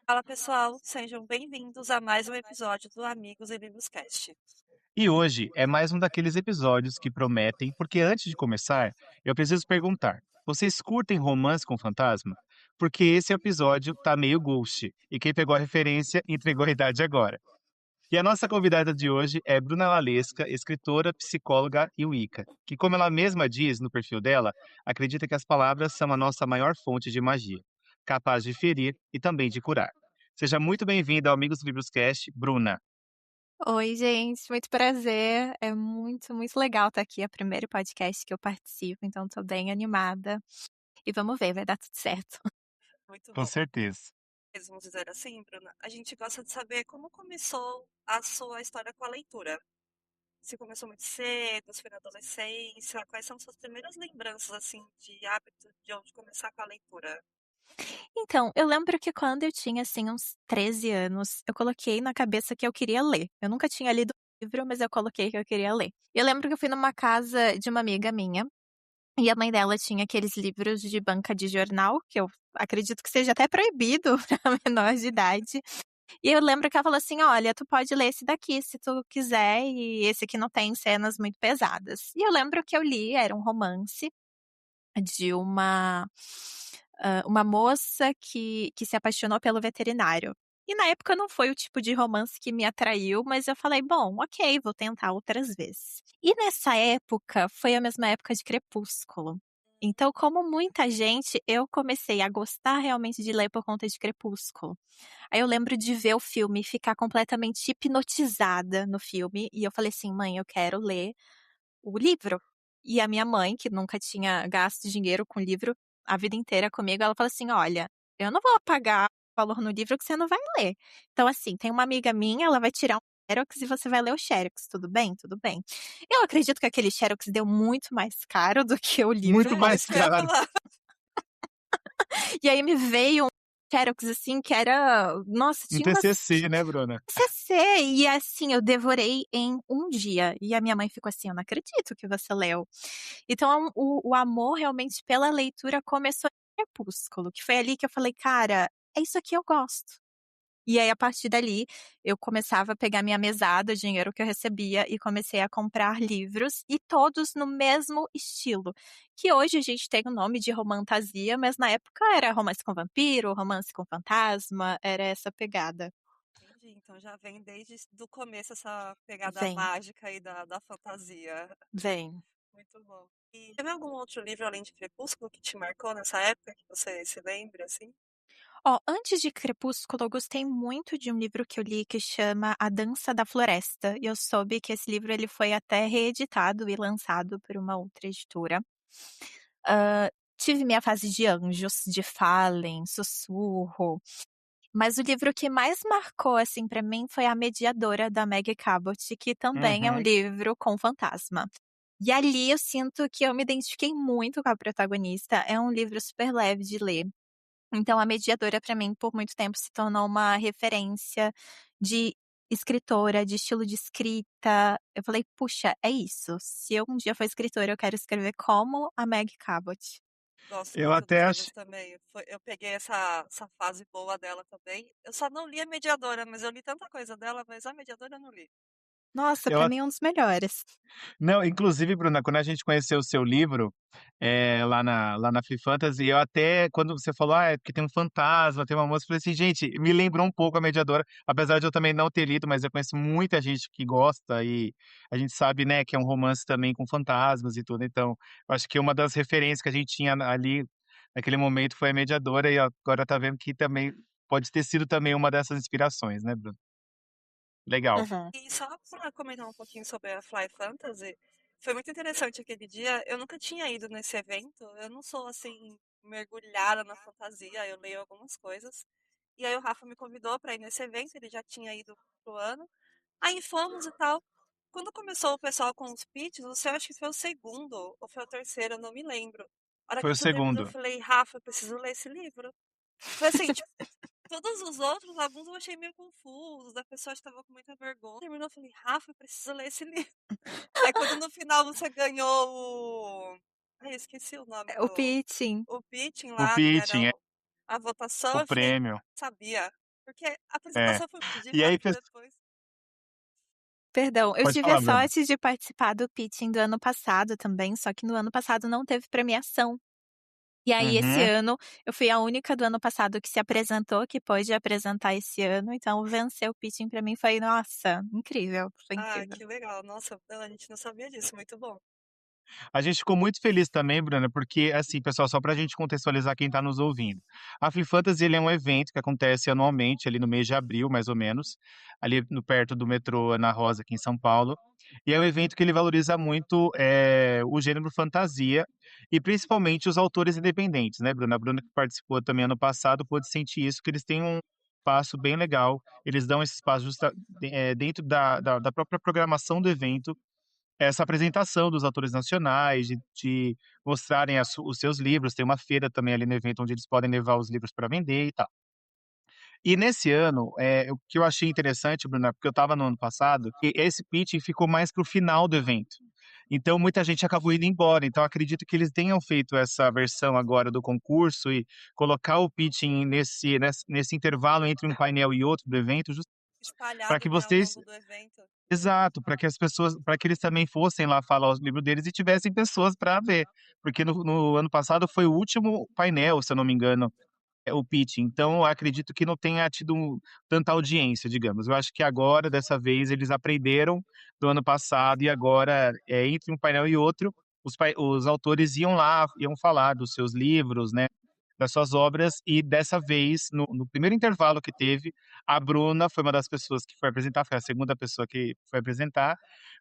Fala pessoal, sejam bem-vindos a mais um episódio do Amigos e Livros Cast. E hoje é mais um daqueles episódios que prometem, porque antes de começar, eu preciso perguntar: vocês curtem romance com fantasma? Porque esse episódio tá meio Ghost, e quem pegou a referência entregou a idade agora. E a nossa convidada de hoje é Bruna Lalesca, escritora, psicóloga e Wicca, que, como ela mesma diz no perfil dela, acredita que as palavras são a nossa maior fonte de magia, capaz de ferir e também de curar. Seja muito bem-vinda ao Amigos Livros Cast, Bruna. Oi, gente, muito prazer. É muito, muito legal estar aqui. É o primeiro podcast que eu participo, então estou bem animada. E vamos ver, vai dar tudo certo. Muito Com bom. certeza. Vamos dizer assim, Bruna, a gente gosta de saber como começou a sua história com a leitura. Se começou muito cedo, se foi na adolescência, quais são suas primeiras lembranças assim de hábito de onde começar com a leitura? Então, eu lembro que quando eu tinha, assim, uns 13 anos, eu coloquei na cabeça que eu queria ler. Eu nunca tinha lido um livro, mas eu coloquei que eu queria ler. E eu lembro que eu fui numa casa de uma amiga minha, e a mãe dela tinha aqueles livros de banca de jornal, que eu acredito que seja até proibido para menor de idade. E eu lembro que ela falou assim: "Olha, tu pode ler esse daqui se tu quiser, e esse aqui não tem cenas muito pesadas". E eu lembro que eu li, era um romance de uma moça que se apaixonou pelo veterinário. E na época não foi o tipo de romance que me atraiu, mas eu falei: "Bom, ok, vou tentar outras vezes". E nessa época, foi a mesma época de Crepúsculo. Então, como muita gente, eu comecei a gostar realmente de ler por conta de Crepúsculo. Aí eu lembro de ver o filme e ficar completamente hipnotizada no filme, e eu falei assim: "Mãe, eu quero ler o livro". E a minha mãe, que nunca tinha gasto dinheiro com livro a vida inteira comigo, ela falou assim: "Olha, eu não vou pagar valor no livro que você não vai ler. Então, assim, tem uma amiga minha, ela vai tirar um xerox e você vai ler o xerox, tudo bem? Tudo bem". Eu acredito que aquele xerox deu muito mais caro do que o livro, Muito É mais isso que eu ia caro. falar. e aí me veio um xerox, assim, que era nossa, Um tinha umas TCC, né, Bruna? CC, e assim, eu devorei em um dia. E a minha mãe ficou assim: "Eu não acredito que você leu". Então o amor realmente pela leitura começou em Crepúsculo, que foi ali que eu falei: "Cara, é isso aqui eu gosto". E aí, a partir dali, eu começava a pegar minha mesada, o dinheiro que eu recebia, e comecei a comprar livros, e todos no mesmo estilo, que hoje a gente tem o nome de romantasia, mas na época era romance com vampiro, romance com fantasma, era essa pegada. Entendi, então já vem desde do começo essa pegada Vem, mágica aí da fantasia. vem. Muito bom. E teve algum outro livro além de Crepúsculo que te marcou nessa época, que você se lembre, assim? Ó, antes de Crepúsculo, eu gostei muito de um livro que eu li que chama A Dança da Floresta, e eu soube que esse livro ele foi até reeditado e lançado por uma outra editora. Tive minha fase de Anjos, de Fallen, Sussurro, mas o livro que mais marcou, assim, pra mim foi A Mediadora, da Meg Cabot, que também é um Uhum. livro com fantasma. E ali eu sinto que eu me identifiquei muito com a protagonista, é um livro super leve de ler. Então a mediadora pra mim por muito tempo se tornou uma referência de escritora, de estilo de escrita. Eu falei: "Puxa, é isso, se eu um dia for escritora eu quero escrever como a Meg Cabot". Gosto Eu muito dos até livros ach também. Eu peguei essa fase boa dela também. Eu só não li a Mediadora, mas eu li tanta coisa dela, mas a Mediadora eu não li. Nossa, eu pra a mim é um dos melhores. não, inclusive, Bruna, quando a gente conheceu o seu livro, lá na Free Fantasy, eu até quando você falou: "Ah, é porque tem um fantasma, tem uma moça", eu falei assim: "Gente, me lembrou um pouco a Mediadora", apesar de eu também não ter lido, mas eu conheço muita gente que gosta e a gente sabe, né, que é um romance também com fantasmas e tudo, então, eu acho que uma das referências que a gente tinha ali, naquele momento, foi a Mediadora e agora tá vendo que também pode ter sido também uma dessas inspirações, né, Bruna? Legal. Uhum. E só para comentar um pouquinho sobre a Fly Fantasy, foi muito interessante aquele dia. Eu nunca tinha ido nesse evento. Eu não sou assim mergulhada na fantasia, eu leio algumas coisas. E aí o Rafa me convidou para ir nesse evento, ele já tinha ido pro ano. Aí fomos e tal. Quando começou o pessoal com os pitches, o seu acho que foi o segundo ou foi o terceiro, eu não me lembro. A hora Foi que o tudo terminou, eu segundo. falei, Rafa, eu preciso ler esse livro. Foi assim, tipo, todos os outros, alguns eu achei meio confusos, a pessoa estava com muita vergonha. Terminou, eu falei, Rafa, eu preciso ler esse livro. Aí quando no final você ganhou o. Ai, eu esqueci o nome O do. pitching. O pitching O lá, que era pitching, a votação, o eu falei, prêmio. sabia. Porque a É. apresentação foi muito E aí, dinâmica depois. Perdão, eu pode tive falar, a Bruna. sorte de participar do pitching do ano passado também, só que no ano passado não teve premiação. E aí, esse Uhum. ano, eu fui a única do ano passado que se apresentou, que pôde apresentar esse ano, então vencer o pitching pra mim foi, nossa, incrível, foi Ah, incrível. que legal. Nossa, não, a gente não sabia disso. Muito bom. A gente ficou muito feliz também, Bruna, porque, assim, pessoal, só pra gente contextualizar quem tá nos ouvindo. A Free Fantasy, ele é um evento que acontece anualmente, ali no mês de abril, mais ou menos, ali no, perto do metrô Ana Rosa, aqui em São Paulo. E é um evento que ele valoriza muito o gênero fantasia e principalmente os autores independentes, né, Bruna? A Bruna que participou também ano passado pôde sentir isso, que eles têm um espaço bem legal, eles dão esse espaço dentro da própria programação do evento, essa apresentação dos autores nacionais, de mostrarem os seus livros. Tem uma feira também ali no evento onde eles podem levar os livros para vender e tal. E nesse ano, o que eu achei interessante, Bruna, porque eu estava no ano passado, que esse pitching ficou mais para o final do evento. Então, muita gente acabou indo embora. Então, acredito que eles tenham feito essa versão agora do concurso e colocar o pitching nesse intervalo entre um painel e outro do evento, para Espalhado, que né, ao vocês. longo do evento. Exato, para que as pessoas, para que eles também fossem lá falar os livros deles e tivessem pessoas para ver, porque no ano passado foi o último painel, se eu não me engano, o pitch. Então, eu acredito que não tenha tido tanta audiência, digamos. Eu acho que agora, dessa vez, eles aprenderam do ano passado e agora, entre um painel e outro, os autores iam lá, iam falar dos seus livros, né, das suas obras, e dessa vez, no primeiro intervalo que teve, a Bruna foi uma das pessoas que foi apresentar, foi a segunda pessoa que foi apresentar.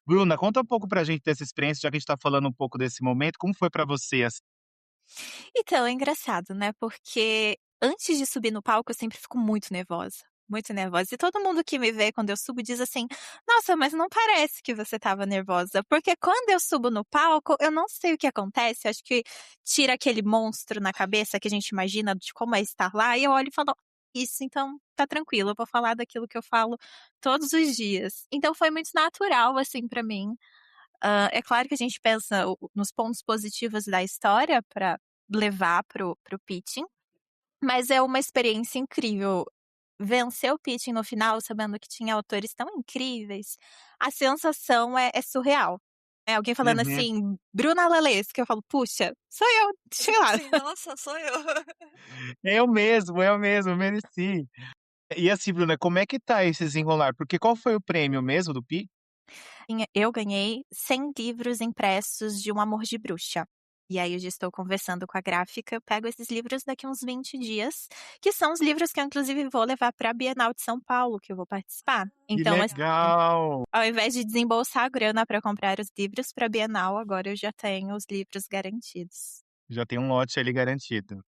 Bruna, conta um pouco pra gente dessa experiência, já que a gente tá falando um pouco desse momento, como foi pra você, assim? Então, é engraçado, né, porque antes de subir no palco eu sempre fico muito nervosa, muito nervosa. E todo mundo que me vê quando eu subo diz assim: "Nossa, mas não parece que você estava nervosa", porque quando eu subo no palco, eu não sei o que acontece, eu acho que tira aquele monstro na cabeça que a gente imagina de como é estar lá, e eu olho e falo: "Isso, então tá tranquilo, eu vou falar daquilo que eu falo todos os dias". Então foi muito natural, assim, pra mim. É claro que a gente pensa nos pontos positivos da história para levar pro pitching, mas é uma experiência incrível. Vencer o pitching no final, sabendo que tinha autores tão incríveis, a sensação é surreal. É alguém falando Uhum. assim: "Bruna Lalesca", eu falo: "Puxa, sou eu, Você sei fica lá". assim, nossa, sou eu. Eu mesmo, mereci. E assim, Bruna, como é que tá esse desenrolar? Porque qual foi o prêmio mesmo do Pi? Eu ganhei 100 livros impressos de Um Amor de Bruxa. E aí eu já estou conversando com a gráfica, eu pego esses livros daqui uns 20 dias, que são os livros que eu inclusive vou levar para a Bienal de São Paulo, que eu vou participar. Que Então, assim, legal! ao invés de desembolsar a grana para comprar os livros para a Bienal, agora eu já tenho os livros garantidos. Já tem um lote ali garantido.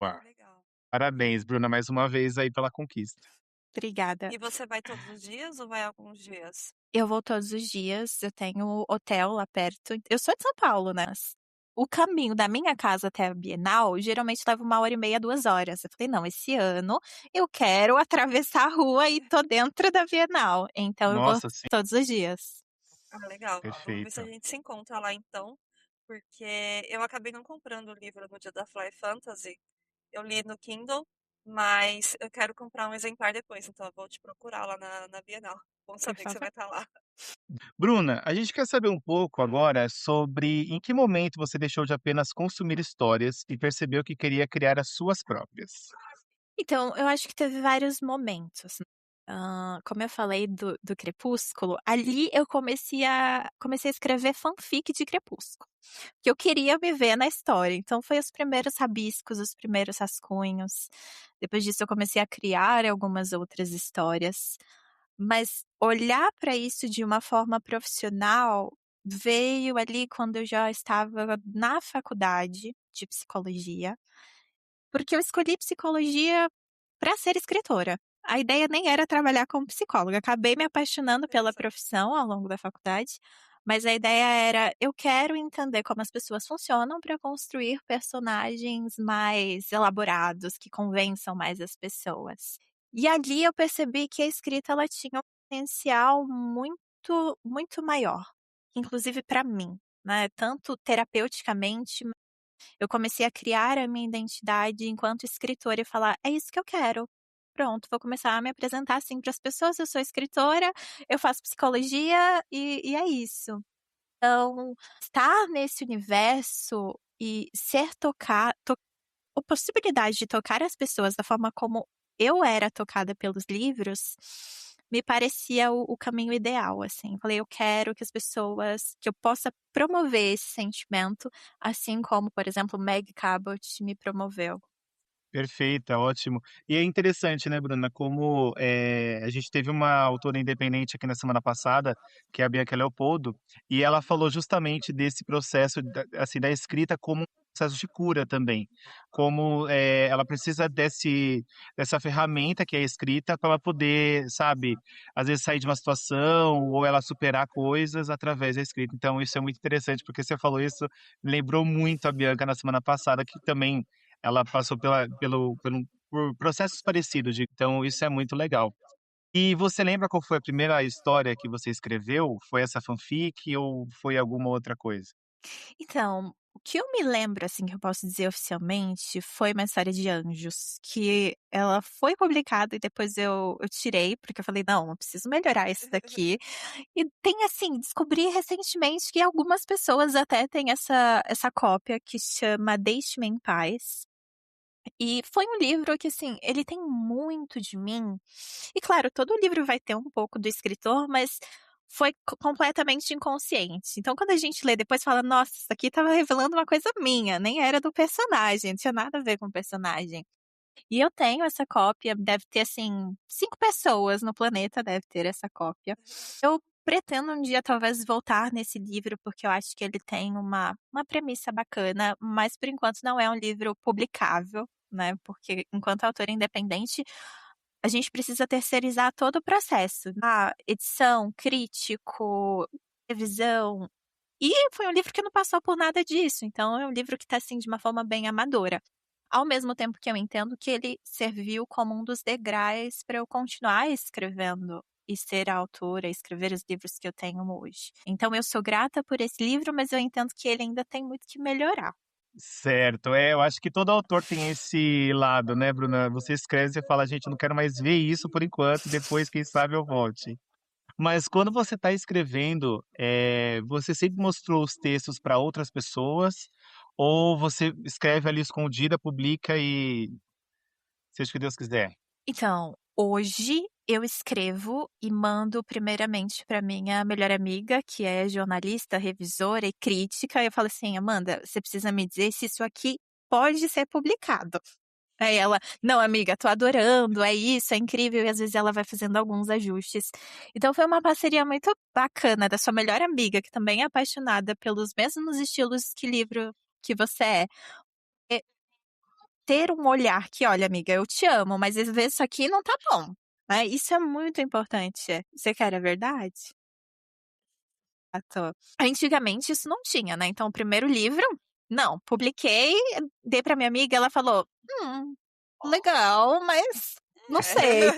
Que Boa. legal. Parabéns, Bruna, mais uma vez aí pela conquista. Obrigada. E você vai todos os dias ou vai alguns dias? Eu vou todos os dias, eu tenho hotel lá perto. Eu sou de São Paulo, né, o caminho da minha casa até a Bienal geralmente leva 1h30, 2 horas. Eu falei: "Não, esse ano eu quero atravessar a rua e tô dentro da Bienal", então eu vou Nossa, sim, todos os dias. Ah, legal. Vamos ver se a perfeito. gente se encontra lá então, porque eu acabei não comprando o livro no dia da Fly Fantasy. Eu li no Kindle, mas eu quero comprar um exemplar depois, então eu vou te procurar lá na Bienal. Bom Por saber que você favor. vai estar lá. Bruna, a gente quer saber um pouco agora sobre em que momento você deixou de apenas consumir histórias e percebeu que queria criar as suas próprias. Então, eu acho que teve vários momentos. Como eu falei do Crepúsculo, ali eu comecei a escrever fanfic de Crepúsculo, que eu queria me ver na história, então foi os primeiros rabiscos, os primeiros rascunhos. Depois disso eu comecei a criar algumas outras histórias, mas olhar para isso de uma forma profissional veio ali quando eu já estava na faculdade de psicologia, porque eu escolhi psicologia para ser escritora. A ideia nem era trabalhar como psicóloga, acabei me apaixonando pela Interessante. profissão ao longo da faculdade, mas a ideia era: eu quero entender como as pessoas funcionam para construir personagens mais elaborados, que convençam mais as pessoas. E ali eu percebi que a escrita ela tinha um potencial muito, muito maior, inclusive para mim, né, tanto terapeuticamente. Eu comecei a criar a minha identidade enquanto escritora e falar: "É isso que eu quero". pronto, vou começar a me apresentar assim para as pessoas, eu sou escritora, eu faço psicologia e é isso. Então, estar nesse universo e ser tocar a possibilidade de tocar as pessoas da forma como eu era tocada pelos livros, me parecia o caminho ideal, assim. Falei: "Eu quero que as pessoas que eu possa promover esse sentimento, assim como, por exemplo, Meg Cabot me promoveu". Perfeita, ótimo. E é interessante, né, Bruna, como, a gente teve uma autora independente aqui na semana passada, que é a Bianca Leopoldo, e ela falou justamente desse processo da assim, da escrita como um processo de cura também, como, ela precisa dessa ferramenta que é a escrita para ela poder, sabe, às vezes sair de uma situação ou ela superar coisas através da escrita. Então isso é muito interessante, porque você falou isso, me lembrou muito a Bianca na semana passada, que também ela passou por processos parecidos, então isso é muito legal. E você lembra qual foi a primeira história que você escreveu? Foi essa fanfic ou foi alguma outra coisa? Então, o que eu me lembro, assim, que eu posso dizer oficialmente, foi uma história de anjos, que ela foi publicada e depois eu tirei, porque eu falei: "Não, eu preciso melhorar isso daqui". E tem, assim, descobri recentemente que algumas pessoas até têm essa cópia que chama Deixe-me em Paz. E foi um livro que, assim, ele tem muito de mim. E claro, todo livro vai ter um pouco do escritor, mas foi completamente inconsciente. Então, quando a gente lê depois, fala: "Nossa, isso aqui estava revelando uma coisa minha, nem era do personagem, não tinha nada a ver com o personagem". E eu tenho essa cópia, deve ter, assim, 5 pessoas no planeta deve ter essa cópia. Eu pretendo um dia talvez voltar nesse livro, porque eu acho que ele tem uma premissa bacana, mas por enquanto não é um livro publicável, né, porque enquanto autora independente, a gente precisa terceirizar todo o processo, edição, crítico, revisão, e foi um livro que não passou por nada disso, então é um livro que está, assim, de uma forma bem amadora. Ao mesmo tempo que eu entendo que ele serviu como um dos degraus para eu continuar escrevendo e ser a autora, escrever os livros que eu tenho hoje. Então eu sou grata por esse livro, mas eu entendo que ele ainda tem muito que melhorar. Certo, eu acho que todo autor tem esse lado, né, Bruna? Você escreve, você fala: "Gente, eu não quero mais ver isso por enquanto, depois quem sabe eu volte". Mas quando você está escrevendo, você sempre mostrou os textos para outras pessoas, ou você escreve ali escondida, publica e seja o que Deus quiser? Então, hoje eu escrevo e mando primeiramente para minha melhor amiga, que é jornalista, revisora e crítica. Eu falo assim: "Amanda, você precisa me dizer se isso aqui pode ser publicado". Aí ela: "Não, amiga, tô adorando, é isso, é incrível", e às vezes ela vai fazendo alguns ajustes. Então foi uma parceria muito bacana da sua melhor amiga, que também é apaixonada pelos mesmos estilos que livro que você é. E ter um olhar que: "Olha, amiga, eu te amo, mas às vezes isso aqui não tá bom", né, isso é muito importante. Você quer a verdade? Exato. Antigamente isso não tinha, né, então o primeiro livro, não, publiquei, dei pra minha amiga, ela falou: "Hum, legal, mas não sei,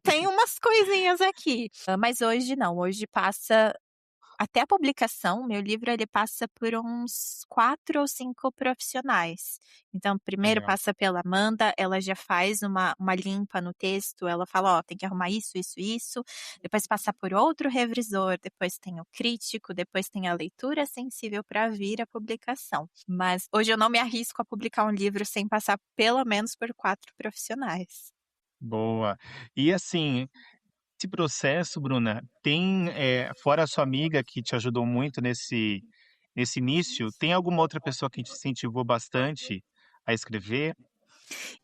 tem umas coisinhas aqui". Mas hoje não, hoje passa até a publicação, meu livro ele passa por uns 4 ou 5 profissionais. Então, primeiro Legal. passa pela Amanda, ela já faz uma limpa no texto, ela fala: "Ó, tem que arrumar isso, isso, isso", depois passa por outro revisor, depois tem o crítico, depois tem a leitura sensível para vir a publicação. Mas hoje eu não me arrisco a publicar um livro sem passar pelo menos por 4 profissionais. Boa. E assim, esse processo, Bruna, tem, fora a sua amiga que te ajudou muito nesse início, tem alguma outra pessoa que te incentivou bastante a escrever?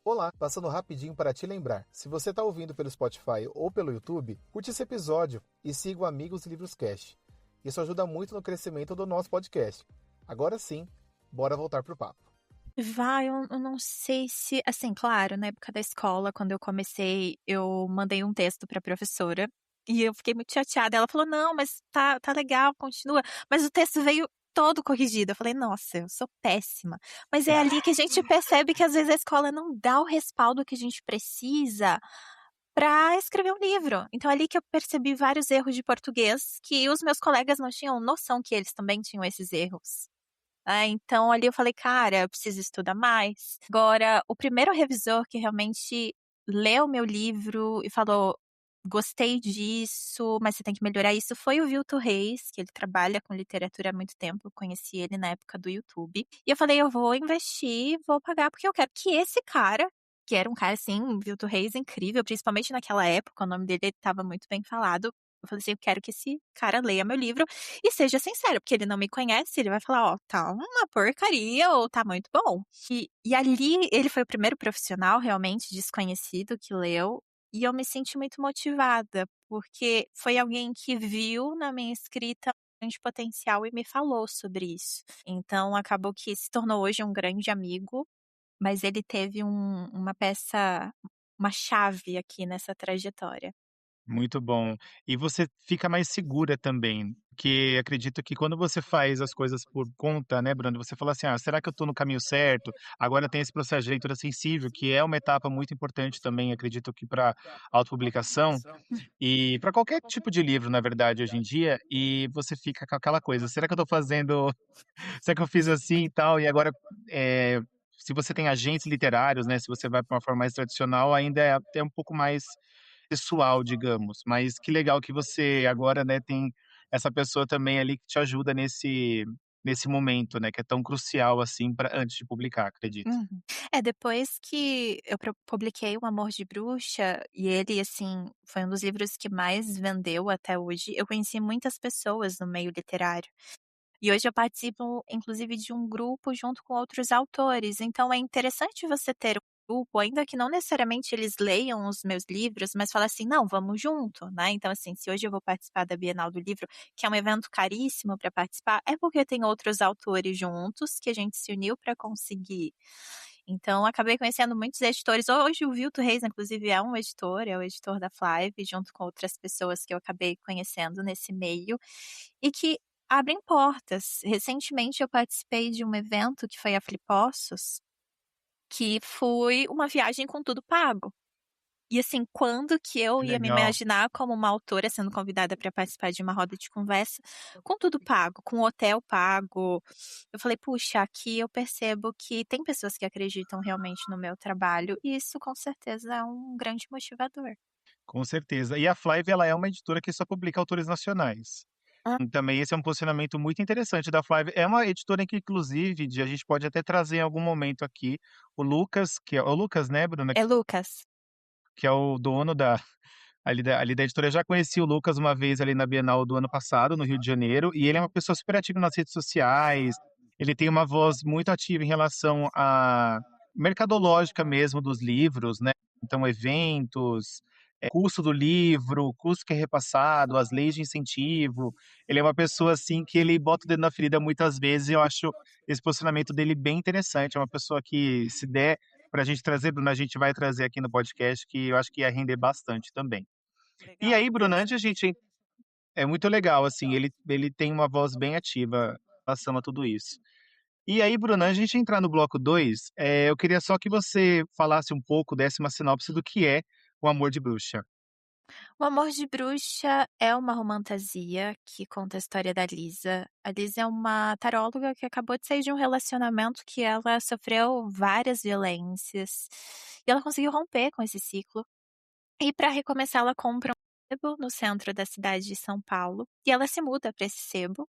Olá, passando rapidinho para te lembrar. Se você está ouvindo pelo Spotify ou pelo YouTube, curte esse episódio e siga o Amigos Livros Cast. Isso ajuda muito no crescimento do nosso podcast. Agora sim, bora voltar pro papo. Eu não sei se assim, claro, na época da escola, quando eu comecei, eu mandei um texto pra professora, e eu fiquei muito chateada, ela falou: "Não, mas tá legal, continua", mas o texto veio todo corrigido, eu falei: "Nossa, eu sou péssima". Mas é ali que a gente percebe que às vezes a escola não dá o respaldo que a gente precisa pra escrever um livro. Então é ali que eu percebi vários erros de português, que os meus colegas não tinham noção que eles também tinham esses erros. Então ali eu falei: "Cara, eu preciso estudar mais". Agora, o primeiro revisor que realmente leu o meu livro e falou: "Gostei disso, mas você tem que melhorar isso", foi o Vilto Reis, que ele trabalha com literatura há muito tempo, eu conheci ele na época do YouTube. E eu falei: "Eu vou investir, vou pagar, porque eu quero que esse cara", que era um cara, assim, Vilto Reis incrível, principalmente naquela época, o nome dele estava muito bem falado. Eu falei assim: "Eu quero que esse cara leia meu livro e seja sincero, porque ele não me conhece, ele vai falar: 'Ó, tá uma porcaria ou tá muito bom'". E ali ele foi o primeiro profissional realmente desconhecido que leu, e eu me senti muito motivada, porque foi alguém que viu na minha escrita um grande potencial e me falou sobre isso. Então acabou que se tornou hoje um grande amigo, mas ele teve uma peça, uma chave aqui nessa trajetória. Muito bom. E você fica mais segura também, porque acredito que quando você faz as coisas por conta, né, Bruno, você fala assim: "Ah, será que eu estou no caminho certo?". Agora tem esse processo de leitura sensível, que é uma etapa muito importante também, acredito que para autopublicação, e para qualquer tipo de livro, na verdade, hoje em dia, e você fica com aquela coisa: "Será que eu estou fazendo será que eu fiz assim e tal?". E agora, se você tem agentes literários, né, se você vai para uma forma mais tradicional, ainda é até um pouco mais pessoal, digamos. Mas que legal que você agora, né, tem essa pessoa também ali que te ajuda nesse momento, né, que é tão crucial, assim, para antes de publicar, acredito. Uhum. É, depois que eu publiquei O Amor de Bruxa, e ele, assim, foi um dos livros que mais vendeu até hoje, eu conheci muitas pessoas no meio literário. E hoje eu participo, inclusive, de um grupo junto com outros autores, então é interessante você ter um grupo, ainda que não necessariamente eles leiam os meus livros, mas falar assim: "Não, vamos junto", né. Então, assim, se hoje eu vou participar da Bienal do Livro, que é um evento caríssimo para participar, é porque tem outros autores juntos, que a gente se uniu para conseguir. Então acabei conhecendo muitos editores. Hoje o Vilto Reis, inclusive, é um editor, é o editor da Flive, junto com outras pessoas que eu acabei conhecendo nesse meio, e que abrem portas. Recentemente eu participei de um evento que foi a Flipossos, que foi uma viagem com tudo pago. E assim, quando que eu Que ia me legal. imaginar como uma autora sendo convidada para participar de uma roda de conversa, com tudo pago, com hotel pago. Eu falei: "Puxa, aqui eu percebo que tem pessoas que acreditam realmente no meu trabalho", e isso com certeza é um grande motivador. Com certeza. E a Flive, ela é uma editora que só publica autores nacionais. Hã. E também esse é um posicionamento muito interessante da Flive. É uma editora que inclusive a gente pode até trazer em algum momento aqui o Lucas, que é o Lucas, né, Bruna, É Lucas. que é o dono ali da editora. Eu já conheci o Lucas uma vez ali na Bienal do ano passado, no Rio de Janeiro, e ele é uma pessoa super ativa nas redes sociais, ele tem uma voz muito ativa em relação à mercadológica mesmo dos livros, né, então eventos, custo do livro, custo que é repassado, as leis de incentivo. Ele é uma pessoa, assim, que ele bota o dedo na ferida muitas vezes e eu acho esse posicionamento dele bem interessante, é uma pessoa que se der pra gente trazer, Bruna, a gente vai trazer aqui no podcast, que eu acho que ia render bastante também. E Legal, aí, Bruna, antes a interessante. gente é muito legal, assim, ele tem uma voz bem ativa em relação a tudo isso. E aí, Bruna, antes de a gente entrar no bloco 2, eu queria só que você falasse um pouco, desse uma sinopse do que é O Amor de Bruxa. O Amor de Bruxa é uma romantasia que conta a história da Lisa. A Lisa é uma taróloga que acabou de sair de um relacionamento que ela sofreu várias violências, e ela conseguiu romper com esse ciclo. E para recomeçar, ela compra um sebo no centro da cidade de São Paulo, e ela se muda para esse sebo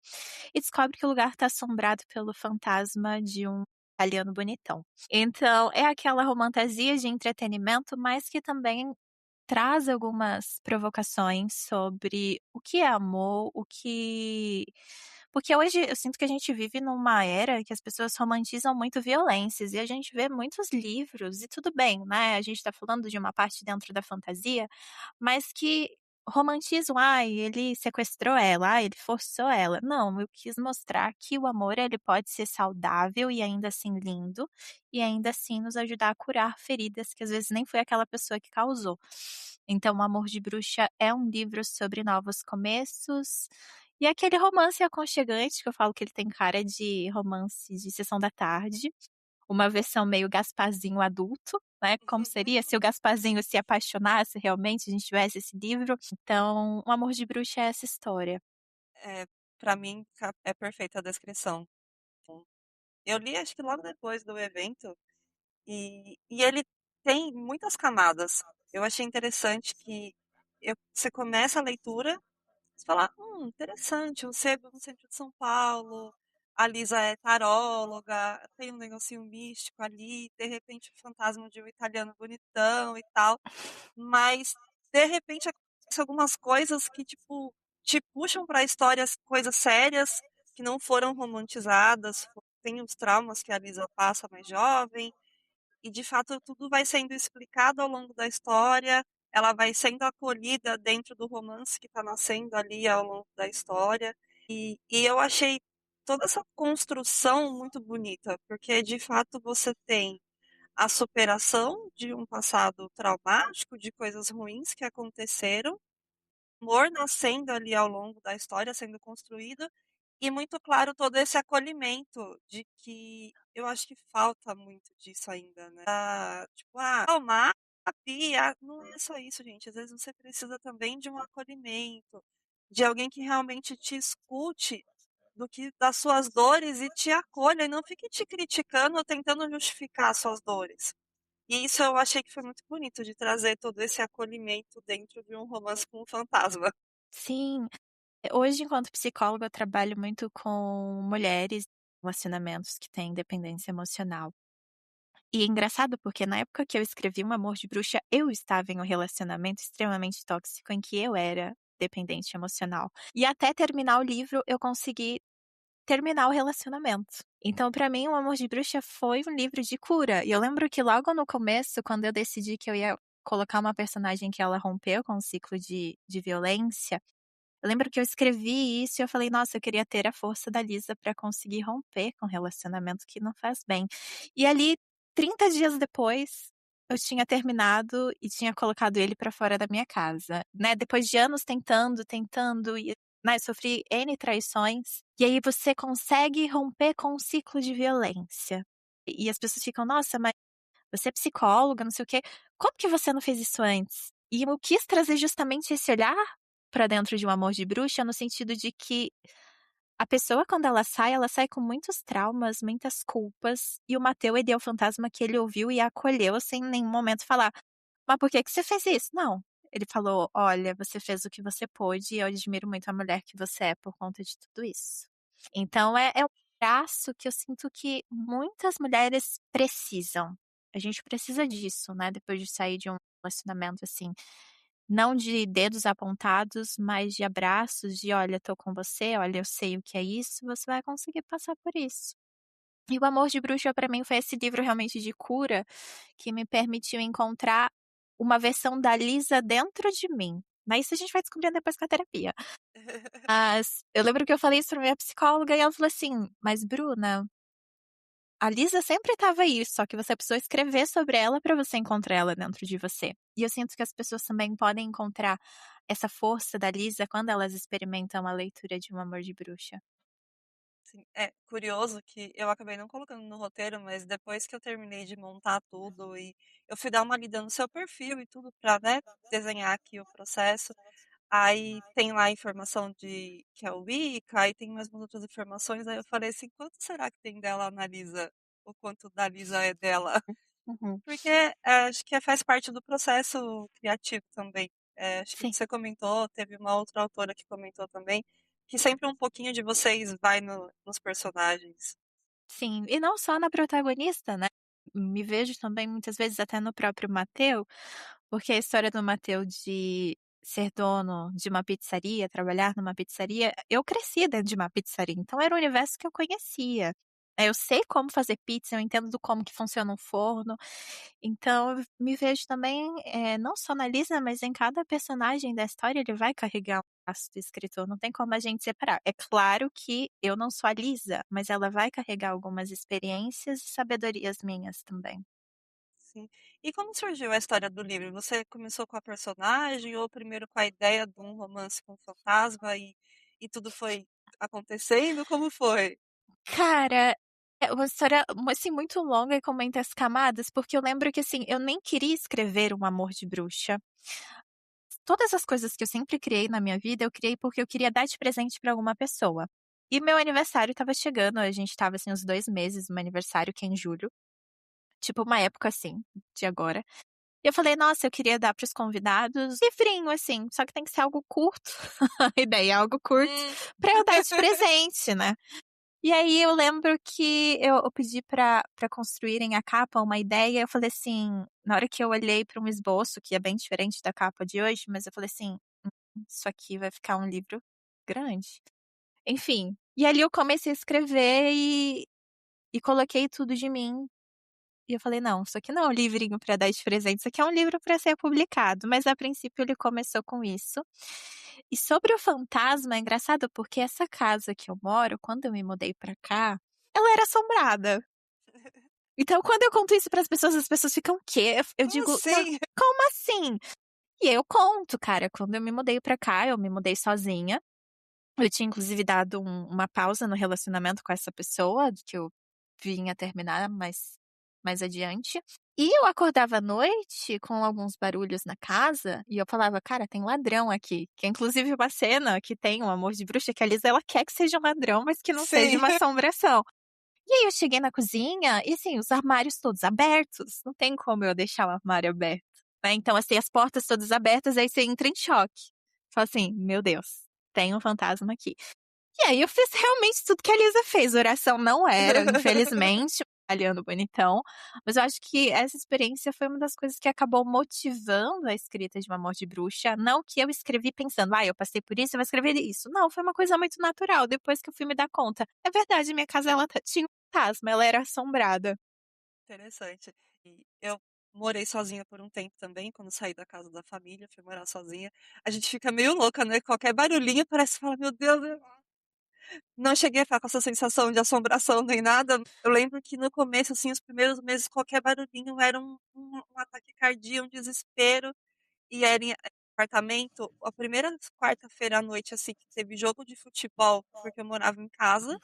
e descobre que o lugar está assombrado pelo fantasma de um italiano bonitão. Então, é aquela romantasia de entretenimento, mas que também traz algumas provocações sobre o que é amor, o que porque hoje eu sinto que a gente vive numa era que as pessoas romantizam muito violências e a gente vê muitos livros e tudo bem, né, a gente tá falando de uma parte dentro da fantasia, mas que romantizam: "Ai, ele sequestrou ela, ai, ele forçou ela". Não, eu quis mostrar que o amor ele pode ser saudável e ainda assim lindo, e ainda assim nos ajudar a curar feridas que às vezes nem foi aquela pessoa que causou. Então, O Amor de Bruxa é um livro sobre novos começos, e é aquele romance aconchegante que eu falo que ele tem cara de romance de sessão da tarde, uma versão meio Gasparzinho adulto, né, como seria se o Gasparzinho se apaixonasse realmente, a gente tivesse esse livro. Então, O Amor de Bruxa é essa história. É, para mim é perfeita a descrição. Eu li acho que logo depois do evento, e ele tem muitas camadas. Eu achei interessante que você começa a leitura, você fala, interessante, o Sebo no centro de São Paulo, a Lisa é taróloga, tem um negocinho místico ali, de repente o fantasma de um italiano bonitão e tal, mas de repente acontecem algumas coisas que, tipo, te puxam para histórias, coisas sérias, que não foram romantizadas, tem os traumas que a Lisa passa mais jovem, e de fato tudo vai sendo explicado ao longo da história, ela vai sendo acolhida dentro do romance que está nascendo ali ao longo da história. E eu achei toda essa construção muito bonita, porque de fato você tem a superação de um passado traumático, de coisas ruins que aconteceram, amor nascendo ali ao longo da história, sendo construído, e muito claro todo esse acolhimento de que eu acho que falta muito disso ainda, né? Tipo, acalmar a pia, não é só isso, gente. Às vezes você precisa também de um acolhimento, de alguém que realmente te escute do que das suas dores e te acolha e não fique te criticando ou tentando justificar as suas dores. E isso eu achei que foi muito bonito de trazer todo esse acolhimento dentro de um romance com um fantasma. Sim. Hoje, enquanto psicóloga, eu trabalho muito com mulheres em relacionamentos que têm dependência emocional. E é engraçado porque na época que eu escrevi Um Amor de Bruxa, eu estava em um relacionamento extremamente tóxico em que eu era dependente emocional. E até terminar o livro, eu consegui terminar o relacionamento. Então, pra mim, O Amor de Bruxa foi um livro de cura. E eu lembro que logo no começo, quando eu decidi que eu ia colocar uma personagem que ela rompeu com um ciclo de violência, eu lembro que eu escrevi isso e eu falei: "Nossa, eu queria ter a força da Lisa pra conseguir romper com um relacionamento que não faz bem". E ali, 30 dias depois, eu tinha terminado e tinha colocado ele pra fora da minha casa, né, depois de anos tentando e, né, sofri N traições, e aí você consegue romper com um ciclo de violência. E as pessoas ficam: "Nossa, mas você é psicóloga, não sei o quê. Como que você não fez isso antes?" E eu quis trazer justamente esse olhar pra dentro de Um Amor de Bruxa, no sentido de que a pessoa quando ela sai com muitos traumas, muitas culpas, e o Mateu, ele é o fantasma que ele ouviu e acolheu sem em nenhum momento falar: "Mas por que que você fez isso?" Não, ele falou: "Olha, você fez o que você pôde e eu admiro muito a mulher que você é por conta de tudo isso". Então é um abraço que eu sinto que muitas mulheres precisam. A gente precisa disso, né, depois de sair de um relacionamento, assim, não de dedos apontados, mas de abraços, de: "Olha, tô com você, olha, eu sei o que é isso, você vai conseguir passar por isso". E O Amor de Bruxa pra mim foi esse livro realmente de cura, que me permitiu encontrar uma versão da Lisa dentro de mim. Mas isso a gente vai descobrindo depois com a terapia. Mas eu lembro que eu falei isso pra minha psicóloga e ela falou assim: "Mas Bruna, a Lisa sempre estava aí, só que você precisou escrever sobre ela pra você encontrar ela dentro de você". E eu sinto que as pessoas também podem encontrar essa força da Lisa quando elas experimentam a leitura de Um Amor de Bruxa. Sim, é curioso que eu acabei não colocando no roteiro, mas depois que eu terminei de montar tudo e eu fui dar uma lida no seu perfil e tudo pra, né, desenhar aqui o processo, aí tem lá a informação de que é o Wicca, aí tem mais umas outras informações, aí eu falei assim: "Quanto será que tem dela na Lisa? O quanto da Lisa é dela?" Uhum. Porque, acho que faz parte do processo criativo também. Acho que Sim. você comentou, teve uma outra autora que comentou também, que sempre um pouquinho de vocês vai nos personagens. Sim, e não só na protagonista, né, me vejo também muitas vezes até no próprio Mateu, porque a história do Mateu de ser dono de uma pizzaria, trabalhar numa pizzaria, eu cresci dentro de uma pizzaria, então era o universo que eu conhecia. Eu sei como fazer pizza, eu entendo do como que funciona um forno, então eu me vejo também, não só na Lisa, mas em cada personagem da história ele vai carregar um traço do escritor, não tem como a gente separar. É claro que eu não sou a Lisa, mas ela vai carregar algumas experiências e sabedorias minhas também. Sim. E como surgiu a história do livro? Você começou com a personagem ou primeiro com a ideia de um romance com fantasma e tudo foi acontecendo? Como foi? Cara, é uma história, assim, muito longa e com muitas camadas, porque eu lembro que, assim, eu nem queria escrever Um Amor de Bruxa. Todas as coisas que eu sempre criei na minha vida, eu criei porque eu queria dar de presente pra alguma pessoa. E meu aniversário estava chegando, a gente estava, assim, uns 2 meses do meu aniversário, que é em julho. tipo uma época assim, de agora. E eu falei, nossa, eu queria dar pros convidados livrinho, assim, só que tem que ser algo curto. A ideia é algo curto Hum. pra eu dar de presente, né? E aí eu lembro que eu pedi pra construírem a capa, uma ideia, eu falei assim, na hora que eu olhei pra um esboço, que é bem diferente da capa de hoje, mas eu falei assim: isso aqui vai ficar um livro grande". Enfim, e ali eu comecei a escrever e coloquei tudo de mim, e eu falei: "Não, isso aqui não é um livrinho pra dar de presente, isso aqui é um livro pra ser publicado", mas a princípio ele começou com isso. E sobre o fantasma, é engraçado porque essa casa que eu moro, quando eu me mudei pra cá, ela era assombrada. Então quando eu conto isso para as pessoas ficam: "O quê?" Eu Como digo: "Não, assim? como assim?" E aí eu conto, cara, quando eu me mudei pra cá, eu me mudei sozinha. Eu tinha inclusive dado uma pausa no relacionamento com essa pessoa, que eu vinha terminar mais adiante. E eu acordava à noite com alguns barulhos na casa, e eu falava: "Cara, tem ladrão aqui", que é inclusive uma cena que tem um Amor de Bruxa, que a Lisa ela quer que seja um ladrão, mas que não seja Sim. uma assombração. E aí eu cheguei na cozinha e, assim, os armários todos abertos, não tem como eu deixar o armário aberto, né, então, assim, as portas todas abertas, aí você entra em choque. Fala assim: "Meu Deus, tem um fantasma aqui". E aí eu fiz realmente tudo que a Lisa fez, oração não era, infelizmente, olhando bonitão, mas eu acho que essa experiência foi uma das coisas que acabou motivando a escrita de O Amor de Bruxa, não que eu escrevi pensando: "Ah, eu passei por isso, eu vou escrever isso". Não, foi uma coisa muito natural, depois que eu fui me dar conta. É verdade, minha casa ela tinha um fantasma, ela era assombrada. Interessante. E eu morei sozinha por um tempo também, quando saí da casa da família, fui morar sozinha. A gente fica meio louca, né? Qualquer barulhinho parece que fala, meu Deus, não cheguei a ficar com essa sensação de assombração nem nada. Eu lembro que no começo, assim, os primeiros meses, qualquer barulhinho era um ataque cardíaco, um desespero. E era em apartamento, a primeira quarta-feira à noite, assim, que teve jogo de futebol, porque eu morava em casa.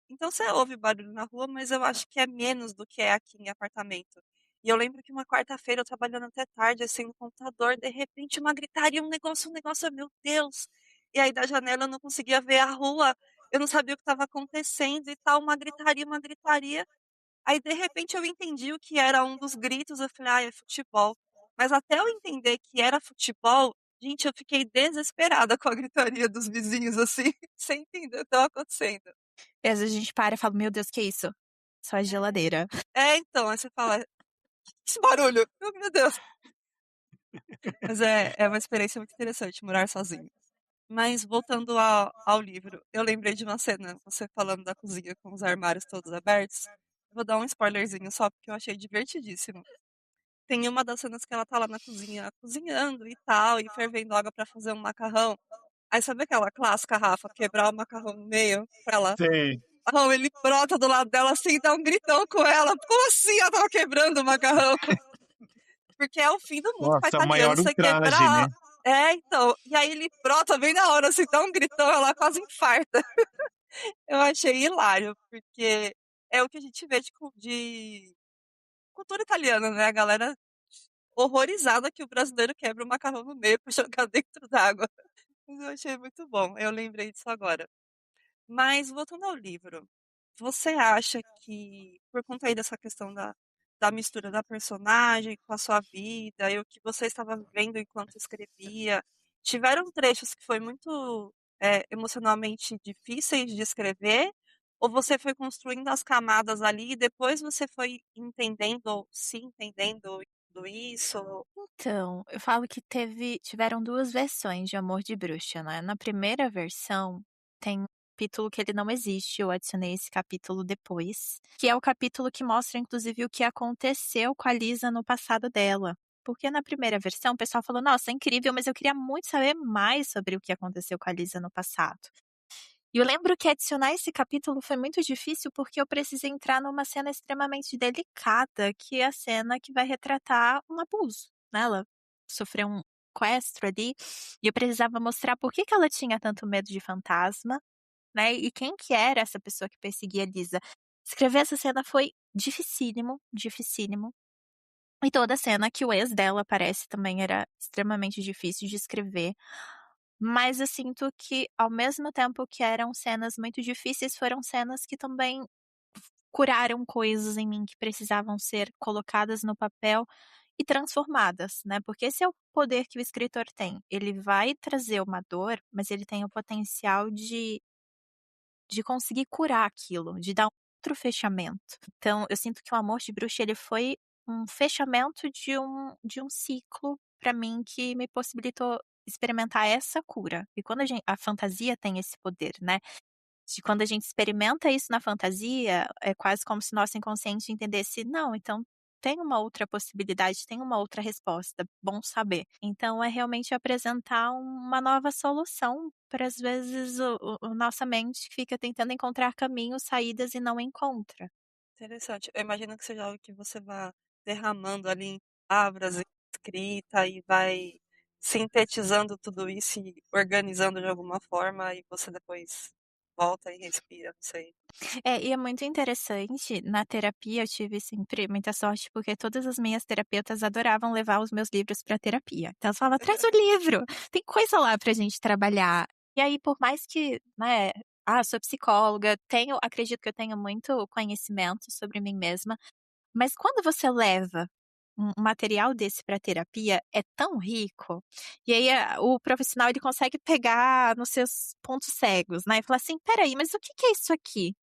Então você ouve barulho na rua, mas eu acho que é menos do que é aqui em apartamento. E eu lembro que uma quarta-feira eu trabalhando até tarde, assim, no computador, de repente uma gritaria, um negócio, meu Deus! E aí da janela eu não conseguia ver a rua, eu não sabia o que estava acontecendo e tal, uma gritaria, uma gritaria. Aí de repente eu entendi o que era um dos gritos, eu falei, ah, é futebol. Mas até eu entender que era futebol, gente, eu fiquei desesperada com a gritaria dos vizinhos, assim, sem entender o que estava acontecendo. E às vezes a gente para e fala: "Meu Deus, que é isso?". Só a geladeira. É, então, aí você fala: "Que esse barulho? Oh, meu Deus". Mas é uma experiência muito interessante morar sozinho. Mas voltando ao livro, eu lembrei de uma cena, você falando da cozinha com os armários todos abertos. Eu vou dar um spoilerzinho só, porque eu achei divertidíssimo. Tem uma das cenas que ela tá lá na cozinha cozinhando e tal, e fervendo água pra fazer um macarrão. Aí sabe aquela clássica, Rafa, quebrar o macarrão no meio pra ela. Sei. Macarrão, ele brota do lado dela assim e dá um gritão com ela. Como assim ela tava quebrando o macarrão? Porque é o fim do mundo pra Nossa, o italiano maior você ultraje, quebrar. né? É, então. E aí ele brota bem na hora, assim, dá um gritão, ela quase infarta. Eu achei hilário, porque é o que a gente vê de cultura italiana, né? A galera horrorizada que o brasileiro quebra o macarrão no meio pra jogar dentro d'água. Mas eu achei muito bom. Eu lembrei disso agora. Mas voltando ao livro, você acha que, por conta aí dessa questão da mistura da personagem com a sua vida e o que você estava vivendo enquanto escrevia, tiveram trechos que foi muito emocionalmente difíceis de escrever? Ou você foi construindo as camadas ali e depois você foi entendendo, ou se entendendo tudo isso? Então, eu falo que tiveram 2 versões de Amor de Bruxa, né. Na primeira versão, tem um capítulo que ele não existe, eu adicionei esse capítulo depois, que é o capítulo que mostra inclusive o que aconteceu com a Lisa no passado dela. Porque na primeira versão o pessoal falou: "Nossa, é incrível, mas eu queria muito saber mais sobre o que aconteceu com a Lisa no passado". E eu lembro que adicionar esse capítulo foi muito difícil, porque eu precisei entrar numa cena extremamente delicada, que é a cena que vai retratar um abuso, né, ela sofreu um sequestro ali, e eu precisava mostrar por que que ela tinha tanto medo de fantasma, né, e quem que era essa pessoa que perseguia a Lisa. Escrever essa cena foi dificílimo, dificílimo. E toda a cena que o ex dela aparece também era extremamente difícil de escrever. Mas eu sinto que, ao mesmo tempo que eram cenas muito difíceis, foram cenas que também curaram coisas em mim que precisavam ser colocadas no papel e transformadas, né, porque esse é o poder que o escritor tem, ele vai trazer uma dor, mas ele tem o potencial de conseguir curar aquilo, de dar um outro fechamento. Então eu sinto que o Amor de Bruxa ele foi um fechamento de um ciclo para mim que me possibilitou experimentar essa cura. E quando a fantasia tem esse poder, né, de quando a gente experimenta isso na fantasia, é quase como se nosso inconsciente entendesse: "Não, então tem uma outra possibilidade, tem uma outra resposta, bom saber". Então é realmente apresentar uma nova solução para às vezes o nossa mente fica tentando encontrar caminhos, saídas e não encontra. Interessante. Eu imagino que seja algo que você vá derramando ali em palavras, em escrita e vai sintetizando tudo isso e organizando de alguma forma e você depois volta e respira, não sei. É, e é muito interessante, na terapia eu tive sempre muita sorte, porque todas as minhas terapeutas adoravam levar os meus livros para terapia. Então elas falavam: "Traz o livro, tem coisa lá pra gente trabalhar". E aí por mais que, né, sou psicóloga, acredito que eu tenho muito conhecimento sobre mim mesma, mas quando você leva um material desse para terapia, é tão rico, e aí o profissional ele consegue pegar nos seus pontos cegos, né, e falar assim: "Espera aí, mas o que que é isso aqui?".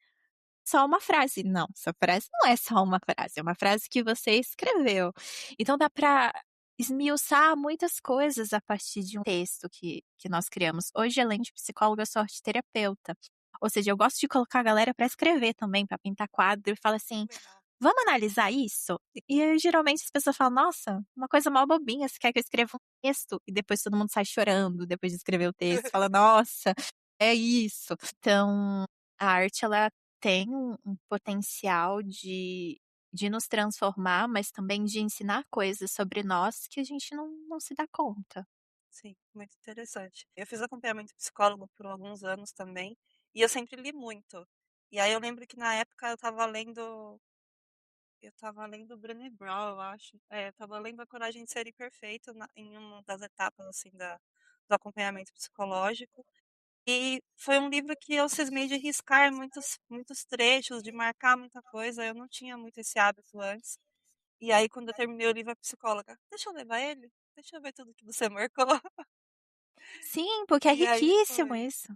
Só uma frase. Não, essa frase não é só uma frase, é uma frase que você escreveu. Então dá para esmiuçar muitas coisas a partir de um texto que nós criamos. Hoje, além de psicóloga, eu sou arteterapeuta. Ou seja, eu gosto de colocar a galera para escrever também, para pintar quadro e fala assim: Legal. "Vamos analisar isso?". E aí, geralmente as pessoas falam: "Nossa, uma coisa mó bobinha, você quer que eu escreva um texto?". E depois todo mundo sai chorando depois de escrever o texto, fala: "Nossa, é isso". Então, a arte ela tem um potencial de nos transformar, mas também de ensinar coisas sobre nós que a gente não se dá conta. Sim, muito interessante. Eu fiz acompanhamento psicólogo por alguns anos também, e eu sempre li muito. E aí eu lembro que na época eu estava lendo Brené Brown, eu acho. Eu estava lendo A Coragem de Ser Imperfeito em uma das etapas assim do acompanhamento psicológico. E foi um livro que eu cismei de riscar muitos trechos, de marcar muita coisa. Eu não tinha muito esse hábito antes. E aí, quando eu terminei o livro, a psicóloga, deixa eu levar ele? Deixa eu ver tudo que você marcou. Sim, porque é E aí riquíssimo foi. isso.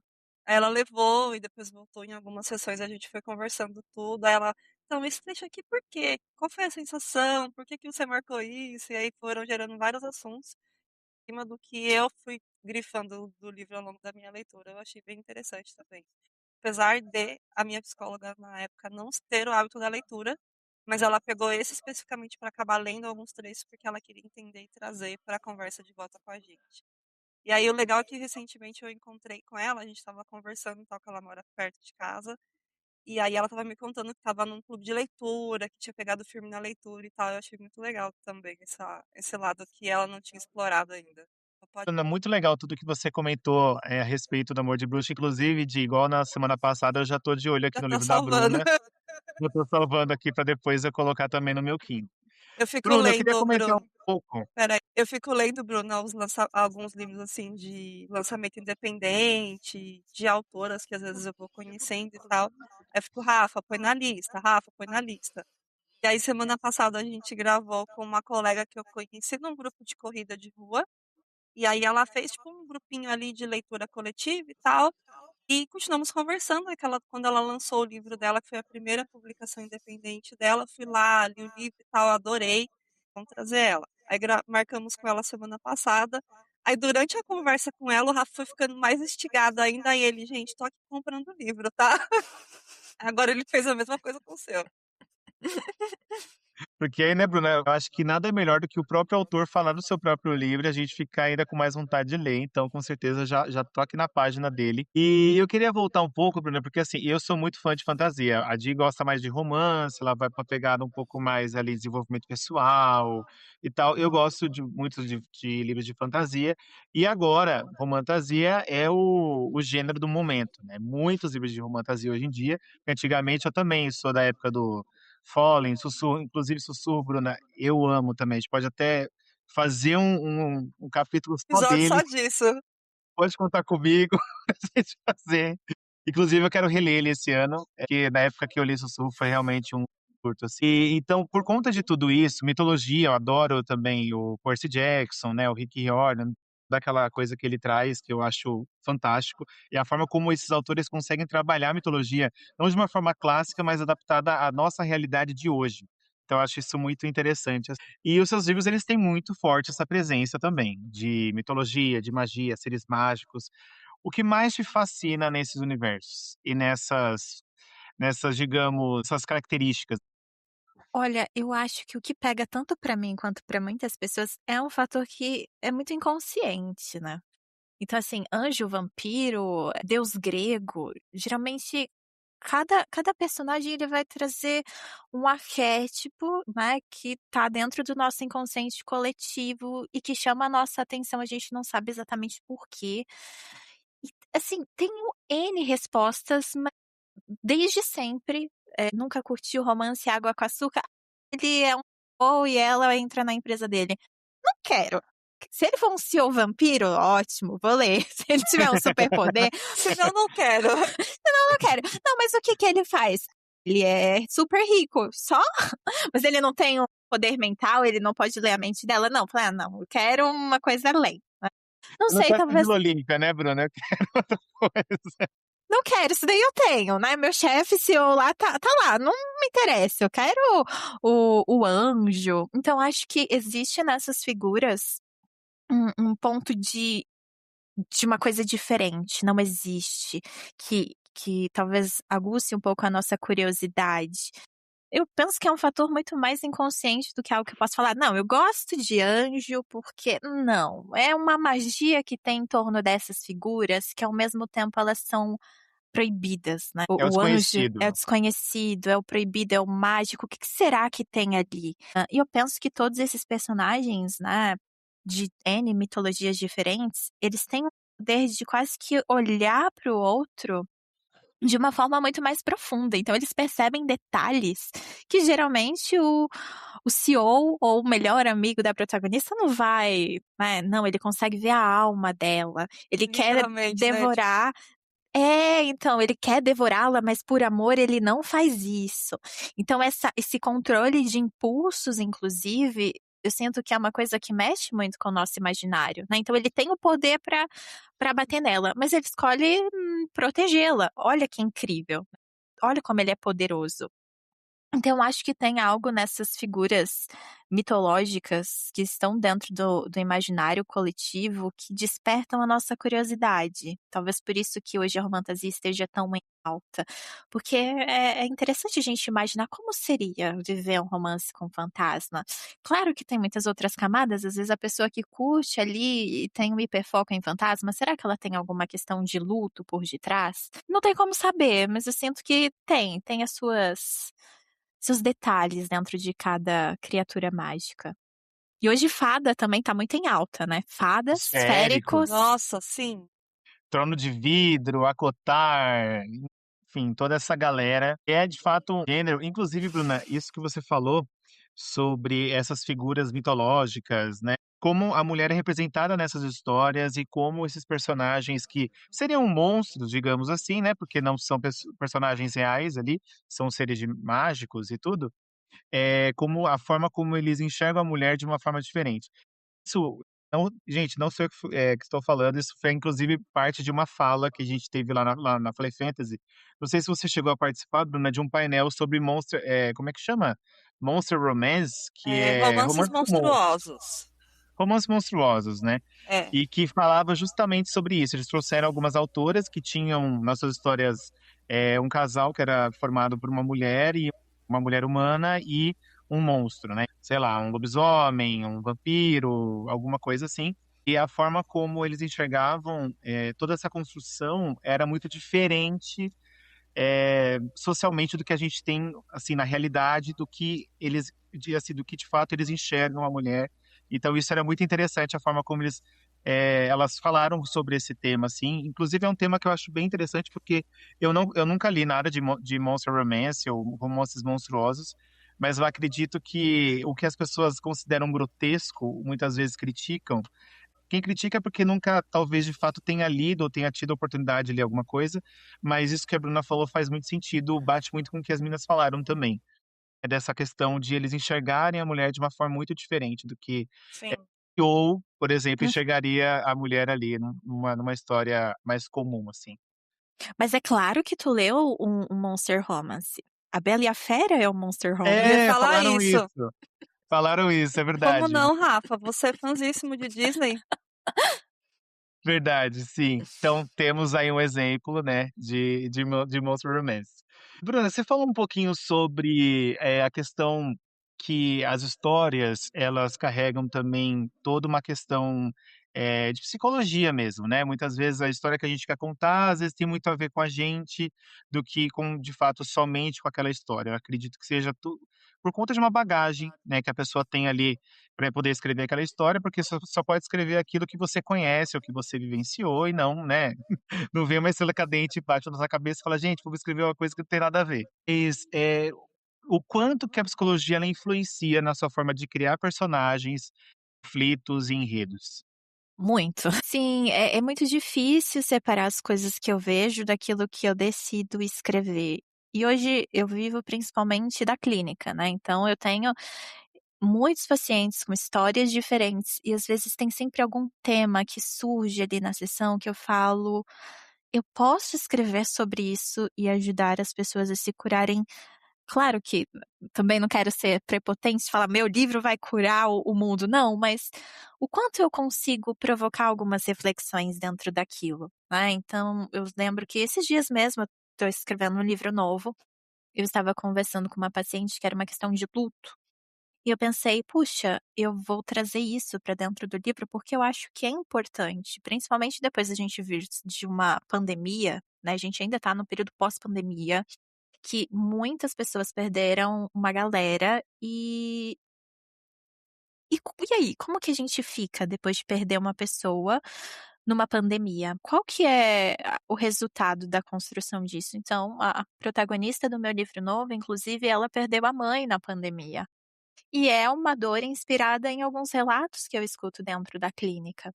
Aí ela levou e depois voltou em algumas sessões, a gente foi conversando tudo. Aí ela, então, esse trecho aqui por quê? Qual foi a sensação? Por que que você marcou isso? E aí foram gerando vários assuntos em cima do que eu fui grifando do livro ao longo da minha leitura. Eu achei bem interessante também. Apesar de a minha psicóloga na época não ter o hábito da leitura, mas ela pegou esse especificamente para acabar lendo alguns trechos porque ela queria entender e trazer para a conversa de volta com a gente. E aí o legal é que recentemente eu encontrei com ela, a gente estava conversando, tal, que ela mora perto de casa, e aí ela estava me contando que estava num clube de leitura, que tinha pegado firme na leitura e tal. Eu achei muito legal também esse lado que ela não tinha explorado ainda. Ela pode Ana, muito legal tudo que você comentou, a respeito do Amor de Bruxa, inclusive de igual na semana passada, eu já tô de olho aqui já no tá livro da salvando. Bruna, eu tô salvando aqui para depois eu colocar também no meu Kindle. Eu fico Bruna, eu queria lendo, comentar Bruno. um pouco. Peraí, eu fico lendo, Bruno, alguns livros assim de lançamento independente, de autoras que às vezes eu vou conhecendo e tal. Aí eu fico, Rafa, põe na lista, Rafa, põe na lista. E aí semana passada a gente gravou com uma colega que eu conheci num grupo de corrida de rua. E aí ela fez tipo um grupinho ali de leitura coletiva e tal. E continuamos conversando, quando ela lançou o livro dela, que foi a primeira publicação independente dela, fui lá, li o livro e tal, adorei, vamos trazer ela. Aí marcamos com ela semana passada. Aí durante a conversa com ela, o Rafa foi ficando mais instigado ainda, aí ele, gente, tô aqui comprando o livro, tá? Agora ele fez a mesma coisa com o seu. Porque aí, né, Bruna, eu acho que nada é melhor do que o próprio autor falar do seu próprio livro e a gente ficar ainda com mais vontade de ler. Então, com certeza, já tô aqui na página dele. E eu queria voltar um pouco, Bruna, porque assim, eu sou muito fã de fantasia. A Di gosta mais de romance, ela vai pra pegada um pouco mais ali, desenvolvimento pessoal e tal. Eu gosto de muitos de livros de fantasia. E agora, romantasia é o gênero do momento, né? Muitos livros de romantasia hoje em dia. Antigamente eu também sou da época do Fallen, Sussurro, inclusive Sussurro, Bruna, eu amo também. A gente pode até fazer um capítulo só Episódio dele. só disso. Pode contar comigo pra gente fazer. Inclusive, eu quero reler ele esse ano, porque na época que eu li Sussurro foi realmente um curto, assim. E, então, por conta de tudo isso, mitologia, eu adoro também o Percy Jackson, né, o Rick Riordan, daquela coisa que ele traz, que eu acho fantástico, e a forma como esses autores conseguem trabalhar a mitologia, não de uma forma clássica, mas adaptada à nossa realidade de hoje. Então, eu acho isso muito interessante. E os seus livros, eles têm muito forte essa presença também, de mitologia, de magia, seres mágicos. O que mais te fascina nesses universos e digamos, essas características? Olha, eu acho que o que pega tanto pra mim quanto pra muitas pessoas é um fator que é muito inconsciente, né. Então, assim, anjo, vampiro, deus grego, geralmente cada personagem ele vai trazer um arquétipo, né, que tá dentro do nosso inconsciente coletivo e que chama a nossa atenção, a gente não sabe exatamente por quê. E, assim, tenho N respostas, mas desde sempre, nunca curti o romance água com açúcar. Ele é um CEO e ela entra na empresa dele. Não quero. Se ele for um CEO vampiro, ótimo, vou ler. Se ele tiver um superpoder, Senão não quero. não quero. Não, mas o que que ele faz? Ele é super rico, só? Mas ele não tem um poder mental, ele não pode ler a mente dela? Não, falei: "Ah, não, eu quero uma coisa além", né. Não Eu não sei, quero talvez Vila Olímpia, né, Bruna? Eu quero outra coisa. não quero, isso daí eu tenho, né, meu chefe CEO lá tá lá, não me interessa, eu quero o anjo. Então acho que existe nessas figuras um ponto de uma coisa diferente, não existe, que talvez aguce um pouco a nossa curiosidade. Eu penso que é um fator muito mais inconsciente do que algo que eu posso falar: "Não, eu gosto de anjo porque", não, é uma magia que tem em torno dessas figuras que ao mesmo tempo elas são proibidas, né. É o O anjo é o desconhecido. desconhecido, é o proibido, é o mágico, o que que será que tem ali? E eu penso que todos esses personagens, né, de N mitologias diferentes, eles têm o poder de quase que olhar para o outro de uma forma muito mais profunda, então eles percebem detalhes que geralmente o CEO ou o melhor amigo da protagonista não vai, né, não, ele consegue ver a alma dela, ele quer Literalmente, né? Tipo, devorar então, ele quer devorá-la, mas por amor ele não faz isso. Então esse controle de impulsos, inclusive, eu sinto que é uma coisa que mexe muito com o nosso imaginário, né, então ele tem o poder pra bater nela, mas ele escolhe, protegê-la. Olha que incrível, olha como ele é poderoso. Então acho que tem algo nessas figuras mitológicas que estão dentro do imaginário coletivo que despertam a nossa curiosidade. Talvez por isso que hoje a romantasia esteja tão em alta, porque é interessante a gente imaginar como seria viver um romance com fantasma. Claro que tem muitas outras camadas, às vezes a pessoa que curte ali e tem um hiperfoco em fantasma, será que ela tem alguma questão de luto por detrás? Não tem como saber, mas eu sinto que tem as suas seus detalhes dentro de cada criatura mágica. E hoje fada também tá muito em alta, né, fadas, Os féricos. féricos, nossa, sim. Trono de Vidro, Acotar, enfim, toda essa galera. É de fato um gênero. Inclusive, Bruna, isso que você falou sobre essas figuras mitológicas, né? Como a mulher é representada nessas histórias e como esses personagens que seriam monstros, digamos assim, né? Porque não são personagens reais ali, são seres mágicos e tudo. É como a forma como eles enxergam a mulher de uma forma diferente. Isso não, gente, não sou eu que estou falando, isso foi inclusive parte de uma fala que a gente teve lá na Play Fantasy. Não sei se você chegou a participar, Bruna, de um painel sobre como é que chama? Monster Romance, que É, é romances romance com monstros, monstruosos. romances monstruosos, né? É. E que falava justamente sobre isso. Eles trouxeram algumas autoras que tinham nas suas histórias um casal que era formado por uma mulher e uma mulher humana e um monstro, né? Sei lá, um lobisomem, um vampiro, alguma coisa assim. E a forma como eles enxergavam toda essa construção era muito diferente socialmente do que a gente tem assim na realidade do que de fato eles enxergam a mulher. Então isso era muito interessante a forma como elas falaram sobre esse tema assim. Inclusive é um tema que eu acho bem interessante porque eu nunca li nada de monster romance ou romances monstruosos, mas eu acredito que o que as pessoas consideram grotesco muitas vezes criticam Quem critica é porque nunca, talvez, de fato, tenha lido ou tenha tido a oportunidade de ler alguma coisa, mas isso que a Bruna falou faz muito sentido, bate muito com o que as meninas falaram também. É dessa questão de eles enxergarem a mulher de uma forma muito diferente do que Sim. ou, por exemplo, enxergaria a mulher ali numa história mais comum, assim. Mas é claro que tu leu um Monster Romance. A Bela e a Fera é um Monster Eu ia Romance. É, falar isso. falaram isso, é Como verdade. não, Rafa? Você é fãzíssimo de Disney? Verdade, sim. Então temos aí um exemplo, né, de Monster Romance. Bruna, você falou um pouquinho sobre, a questão que as histórias, elas carregam também toda uma questão, de psicologia mesmo, né. Muitas vezes a história que a gente quer contar, às vezes tem muito a ver com a gente, do que com, de fato, somente com aquela história. Eu acredito que seja por conta de uma bagagem, né, que a pessoa tem ali para poder escrever aquela história, porque só pode escrever aquilo que você conhece ou que você vivenciou e não, né, não vem uma estrela cadente, bate na sua cabeça e fala: "Gente, vou escrever uma coisa que não tem nada a ver". O quanto que a psicologia ela influencia na sua forma de criar personagens, conflitos e enredos? Muito. Sim, é muito difícil separar as coisas que eu vejo daquilo que eu decido escrever. E hoje eu vivo principalmente da clínica, né, então eu tenho muitos pacientes com histórias diferentes e às vezes tem sempre algum tema que surge ali na sessão que eu falo: "Eu posso escrever sobre isso e ajudar as pessoas a se curarem". Claro que também não quero ser prepotente e falar: "Meu livro vai curar o mundo", não, mas o quanto eu consigo provocar algumas reflexões dentro daquilo, né. Então eu lembro que esses dias mesmo eu tô escrevendo um livro novo, eu estava conversando com uma paciente que era uma questão de luto, e eu pensei: "Puxa, eu vou trazer isso para dentro do livro, porque eu acho que é importante", principalmente depois da gente vir de uma pandemia, né, a gente ainda tá no período pós-pandemia, que muitas pessoas perderam uma galera e aí, como que a gente fica depois de perder uma pessoa numa pandemia? Qual que é o resultado da construção disso? Então, a protagonista do meu livro novo, inclusive, ela perdeu a mãe na pandemia. E é uma dor inspirada em alguns relatos que eu escuto dentro da clínica.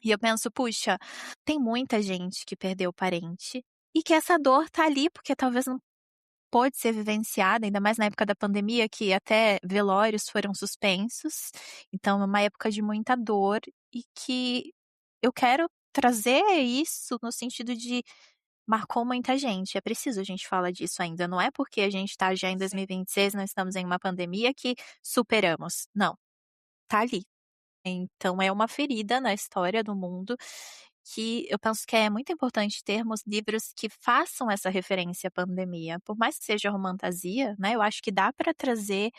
E eu penso: "Puxa, tem muita gente que perdeu parente e que essa dor tá ali, porque talvez não pôde ser vivenciada, ainda mais na época da pandemia, que até velórios foram suspensos, então é uma época de muita dor e que eu quero trazer isso no sentido de marcou muita gente, é preciso a gente falar disso ainda, não é porque a gente tá já em Sim. 2026, nós estamos em uma pandemia que superamos, não, tá ali. Então é uma ferida na história do mundo que eu penso que é muito importante termos livros que façam essa referência à pandemia. Por mais que seja romantasia, né, eu acho que dá para trazer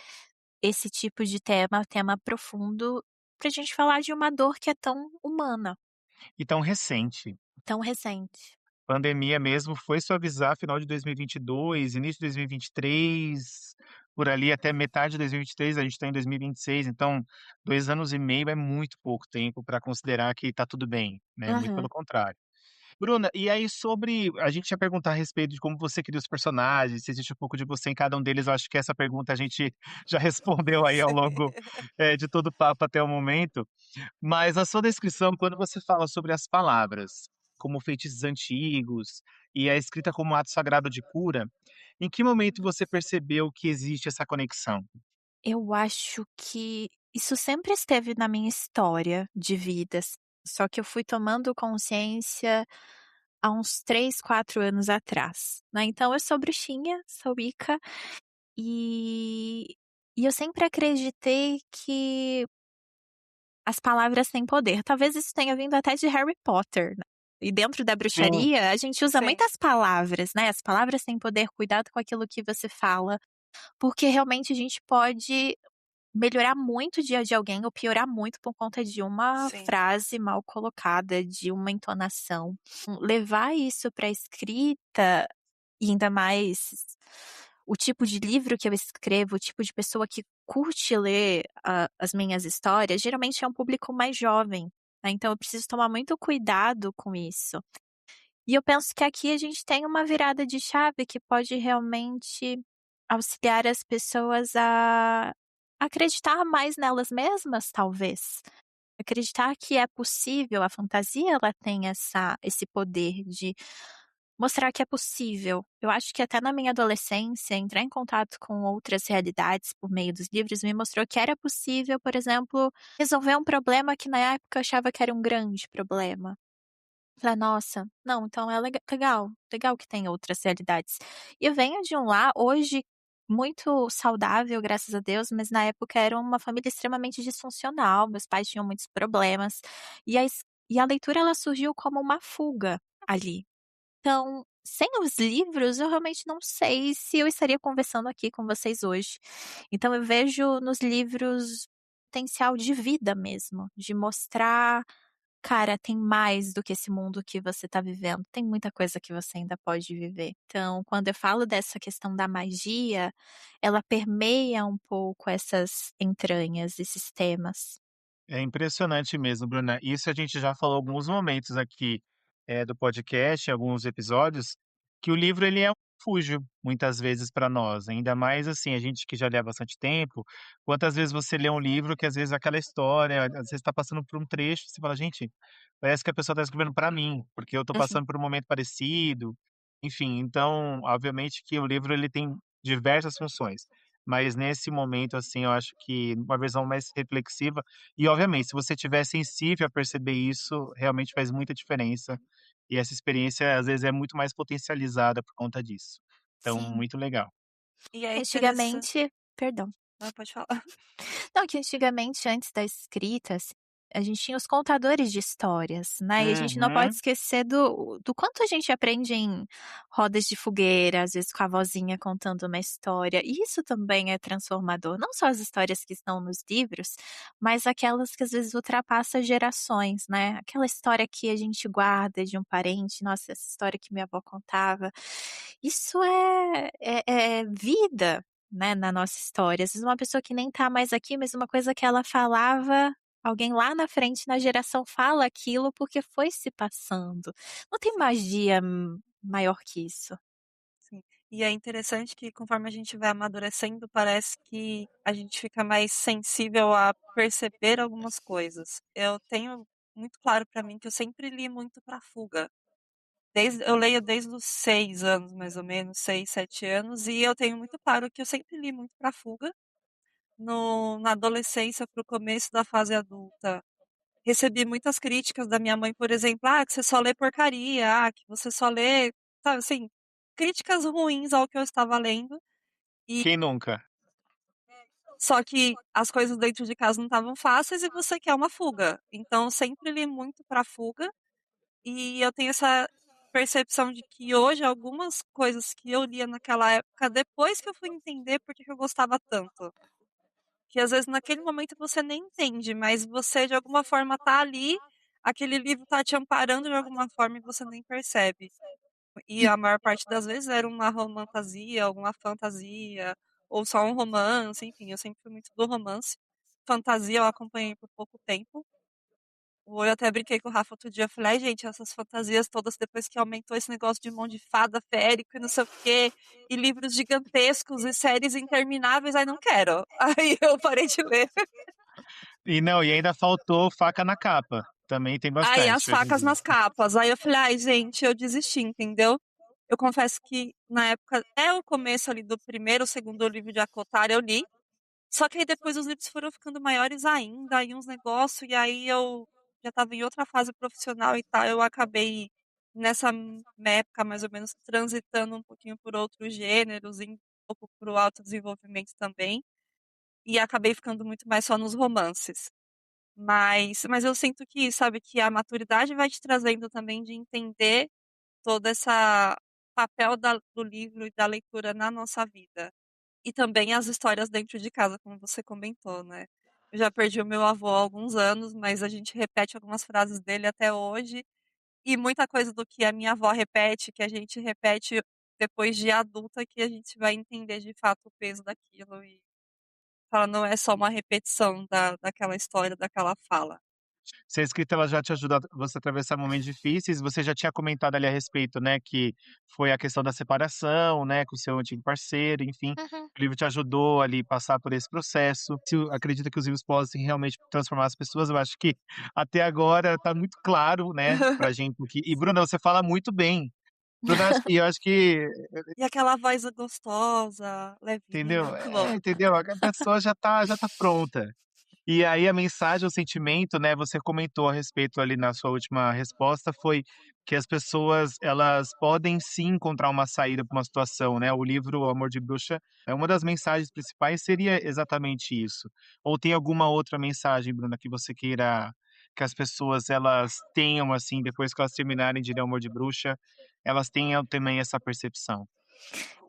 esse tipo de tema profundo, pra gente falar de uma dor que é tão humana, E tão recente. tão recente. Pandemia mesmo foi suavizar final de 2022, início de 2023, por ali até metade de 2023, a gente está em 2026, então 2 anos e meio é muito pouco tempo para considerar que está tudo bem, né, muito pelo Uhum. contrário. Bruna, e aí sobre a gente ia perguntar a respeito de como você cria os personagens, se existe um pouco de você em cada um deles, eu acho que essa pergunta a gente já respondeu aí ao longo, de todo o papo até o momento. Mas a sua descrição, quando você fala sobre as palavras, como feitiços antigos e a escrita como ato sagrado de cura, em que momento você percebeu que existe essa conexão? Eu acho que isso sempre esteve na minha história de vidas, só que eu fui tomando consciência há uns 3, 4 anos atrás, né. Então eu sou bruxinha, sou Wicca, e e eu sempre acreditei que as palavras têm poder. Talvez isso tenha vindo até de Harry Potter, né. E dentro da Sim. bruxaria, a gente usa Sim, muitas palavras, né, as palavras têm poder, cuidado com aquilo que você fala, porque realmente a gente pode melhorar muito o dia de alguém ou piorar muito por conta de uma sim, frase mal colocada, de uma entonação. Levar isso pra escrita, e ainda mais o tipo de livro que eu escrevo, o tipo de pessoa que curte ler as minhas histórias, geralmente é um público mais jovem, né, então eu preciso tomar muito cuidado com isso. E eu penso que aqui a gente tem uma virada de chave que pode realmente auxiliar as pessoas a acreditar mais nelas mesmas, talvez. acreditar que é possível, a fantasia ela tem esse poder de mostrar que é possível. Eu acho que até na minha adolescência, entrar em contato com outras realidades por meio dos livros me mostrou que era possível, por exemplo, resolver um problema que na época eu achava que era um grande problema. Falei: "Nossa, não, então é legal que tem outras realidades". E eu venho de um lar hoje muito saudável, graças a Deus, mas na época era uma família extremamente disfuncional, meus pais tinham muitos problemas, e a leitura ela surgiu como uma fuga ali. Então, sem os livros, eu realmente não sei se eu estaria conversando aqui com vocês hoje. Então eu vejo nos livros potencial de vida mesmo, de mostrar: "Cara, tem mais do que esse mundo que você está vivendo, tem muita coisa que você ainda pode viver". Então, quando eu falo dessa questão da magia, ela permeia um pouco essas entranhas, esses temas. É impressionante mesmo, Bruna. Isso a gente já falou alguns momentos aqui, do podcast, em alguns episódios, que o livro ele é um refúgio, muitas vezes para nós, ainda mais, assim, a gente que já lê há bastante tempo, quantas vezes você lê um livro que às vezes aquela história, às vezes está passando por um trecho, você fala: "Gente, parece que a pessoa está escrevendo para mim, porque eu estou Uhum. passando por um momento parecido", enfim, então, obviamente que o livro ele tem diversas funções, mas nesse momento, assim, eu acho que uma visão mais reflexiva e obviamente, se você estiver sensível a perceber isso, realmente faz muita diferença, e essa experiência às vezes é muito mais potencializada por conta disso. Então, Sim. muito legal. E é interessante. Antigamente perdão. Pode falar. Não, que antigamente, antes da escrita, a gente tinha os contadores de histórias, né, e a gente não pode Uhum. esquecer do quanto a gente aprende em rodas de fogueira, às vezes com a vozinha contando uma história, e isso também é transformador, não só as histórias que estão nos livros, mas aquelas que às vezes ultrapassa gerações, né, aquela história que a gente guarda de um parente, "Nossa, essa história que minha avó contava", isso é vida, né, na nossa história. Às vezes uma pessoa que nem tá mais aqui, mas uma coisa que ela falava, alguém lá na frente na geração fala aquilo porque foi se passando. Não tem Sim, magia, maior que isso. sim. E é interessante que conforme a gente vai amadurecendo, parece que a gente fica mais sensível a perceber algumas coisas. Eu tenho muito claro pra mim que eu sempre li muito pra fuga. Eu leio desde os 6 anos, mais ou menos, 6, 7 anos, e eu tenho muito claro que eu sempre li muito pra fuga. Na adolescência, para o começo da fase adulta, recebi muitas críticas da minha mãe, por exemplo, que você só lê porcaria, que você só lê, sabe assim, críticas ruins ao que eu estava lendo. E Quem nunca? só que as coisas dentro de casa não estavam fáceis e você quer uma fuga. Então eu sempre li muito pra fuga e eu tenho essa percepção de que hoje algumas coisas que eu lia naquela época, depois que eu fui entender por que que eu gostava tanto. Que às vezes naquele momento você nem entende, mas você de alguma forma tá ali, aquele livro tá te amparando de alguma forma e você nem percebe. E a maior parte das vezes era uma romantasia, alguma fantasia, ou só um romance, enfim, eu sempre fui muito do romance. Fantasia eu acompanhei por pouco tempo. Ou eu até brinquei com o Rafa outro dia, eu falei: "Ai gente, essas fantasias todas depois que aumentou esse negócio de mão de fada, férico e não sei o quê, e livros gigantescos e séries intermináveis, ai não quero". Aí eu parei de ler. E não, e ainda faltou faca na capa, também tem Aí as bastante hoje em facas dia. nas capas. Aí eu falei: "Ai, gente, eu desisti", entendeu? Eu confesso que na época até o começo ali do primeiro ou segundo livro de Acotar eu li, só que aí depois os livros foram ficando maiores ainda, aí uns negócio, e aí eu já estava em outra fase profissional e tal, eu acabei nessa época mais ou menos transitando um pouquinho por outros gêneros, e um pouco para o autodesenvolvimento também, e acabei ficando muito mais só nos romances. Mas eu sinto que, sabe, que a maturidade vai te trazendo também de entender todo essa papel do livro e da leitura na nossa vida. E também as histórias dentro de casa, como você comentou, né? Eu já perdi o meu avô há alguns anos, mas a gente repete algumas frases dele até hoje. E muita coisa do que a minha avó repete, que a gente repete depois de adulta, que a gente vai entender de fato o peso daquilo. E fala, não é só uma repetição daquela história, daquela fala. Se a escrita ela já te ajuda você a atravessar momentos difíceis, você já tinha comentado ali a respeito, né, que foi a questão da separação, né, com o seu antigo parceiro, enfim, Uhum. o livro te ajudou ali passar por esse processo. Se acredita que os livros podem realmente transformar as pessoas, eu acho que até agora tá muito claro, né, pra gente aqui. E Sim. Bruna, você fala muito bem. Bruna, eu acho que E aquela voz gostosa, levinha, entendeu? muito bom. Entendeu? A pessoa já tá pronta. E aí a mensagem, o sentimento, né, você comentou a respeito ali na sua última resposta, foi que as pessoas, elas podem sim encontrar uma saída para uma situação, né, o livro O Amor de Bruxa, uma das mensagens principais seria exatamente isso. Ou tem alguma outra mensagem, Bruna, que você queira que as pessoas elas tenham, assim, depois que elas terminarem de ler O Amor de Bruxa, elas tenham também essa percepção?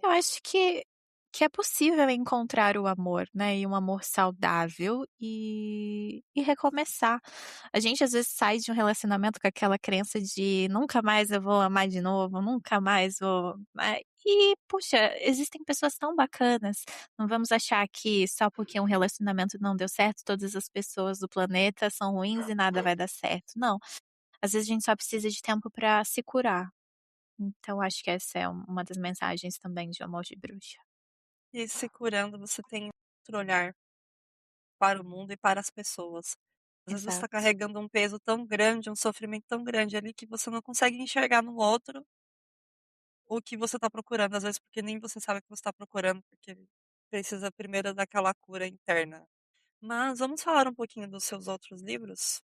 Eu acho que é possível encontrar o amor, né, e um amor saudável e recomeçar. A gente às vezes sai de um relacionamento com aquela crença de: "Nunca mais eu vou amar de novo, nunca mais vou", né, e puxa, existem pessoas tão bacanas, não vamos achar que só porque um relacionamento não deu certo, todas as pessoas do planeta são ruins e nada vai dar certo, não. Às vezes a gente só precisa de tempo pra se curar. Então acho que essa é uma das mensagens também de Amor de Bruxa. E se curando, você tem outro olhar para o mundo e para as pessoas. Às vezes você está Exato. carregando um peso tão grande, um sofrimento tão grande ali que você não consegue enxergar no outro o que você está procurando, às vezes porque nem você sabe o que você está procurando, porque precisa primeiro daquela cura interna. Mas vamos falar um pouquinho dos seus outros livros?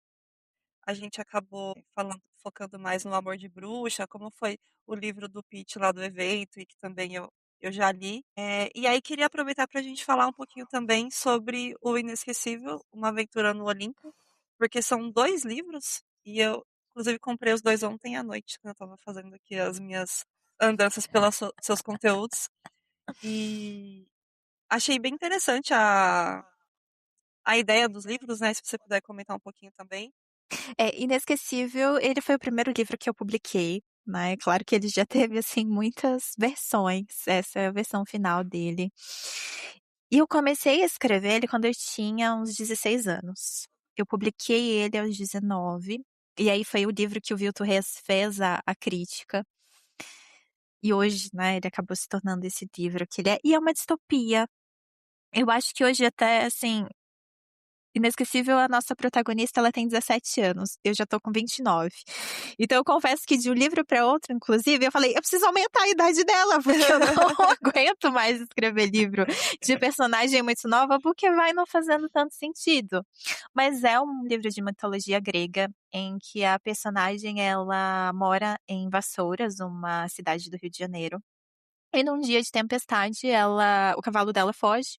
A gente acabou falando, focando mais no Amor de Bruxa, como foi o livro do Pitch lá do evento, e que também eu já li. E aí queria aproveitar para a gente falar um pouquinho também sobre o Inesquecível, Uma Aventura no Olimpo, porque são 2 livros, e eu inclusive comprei os 2 ontem à noite, quando eu estava fazendo aqui as minhas andanças pelos seus conteúdos, e achei bem interessante a ideia dos livros, né, se você puder comentar um pouquinho também. É, Inesquecível, ele foi o primeiro livro que eu publiquei, né, claro que ele já teve, assim, muitas versões, essa é a versão final dele. E eu comecei a escrever ele quando eu tinha uns 16 anos. Eu publiquei ele aos 19, e aí foi o livro que o Vilto Reis fez a crítica, e hoje, né, ele acabou se tornando esse livro que ele é, e é uma distopia. Eu acho que hoje até, assim, Inesquecível, a nossa protagonista, ela tem 17 anos, eu já tô com 29. Então eu confesso que de um livro para outro, inclusive, eu falei: "Eu preciso aumentar a idade dela, porque eu não aguento mais escrever livro de personagem muito nova, porque vai não fazendo tanto sentido". Mas é um livro de mitologia grega, em que a personagem, ela mora em Vassouras, uma cidade do Rio de Janeiro, e num dia de tempestade, o cavalo dela foge.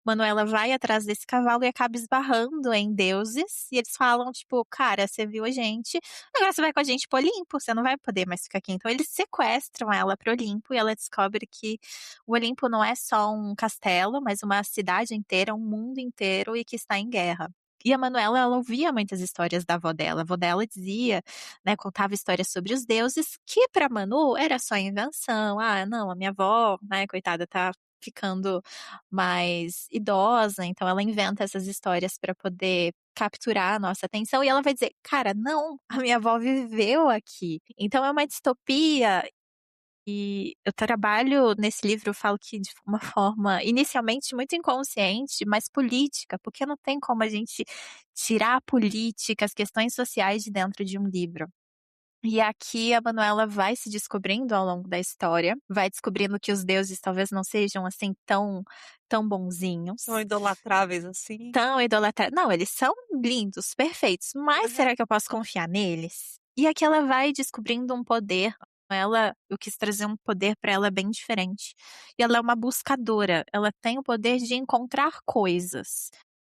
Manuela vai atrás desse cavalo e acaba esbarrando em deuses, e eles falam, tipo: "Cara, você viu a gente, agora você vai com a gente para o Olimpo, você não vai poder mais ficar aqui". Então eles sequestram ela para o Olimpo e ela descobre que o Olimpo não é só um castelo, mas uma cidade inteira, um mundo inteiro e que está em guerra. E a Manuela, ela ouvia muitas histórias da avó dela. A avó dela dizia, né, contava histórias sobre os deuses, que pra Manu era só invenção. "Ah, não, a minha avó, né, coitada, tá ficando mais idosa, então ela inventa essas histórias para poder capturar a nossa atenção", e ela vai dizer: "Cara, não, a minha avó viveu aqui". Então é uma distopia, e eu trabalho nesse livro, eu falo que de uma forma inicialmente muito inconsciente, mas política, porque não tem como a gente tirar a política, as questões sociais de dentro de um livro. E aqui a Manuela vai se descobrindo ao longo da história, vai descobrindo que os deuses talvez não sejam, assim, tão São bonzinhos, idolatráveis, assim. tão idolatrados. Não, eles são lindos, perfeitos, mas Aham. será que eu posso confiar neles? E aqui ela vai descobrindo um poder, eu quis trazer um poder para ela bem diferente. E ela é uma buscadora, ela tem o poder de encontrar coisas,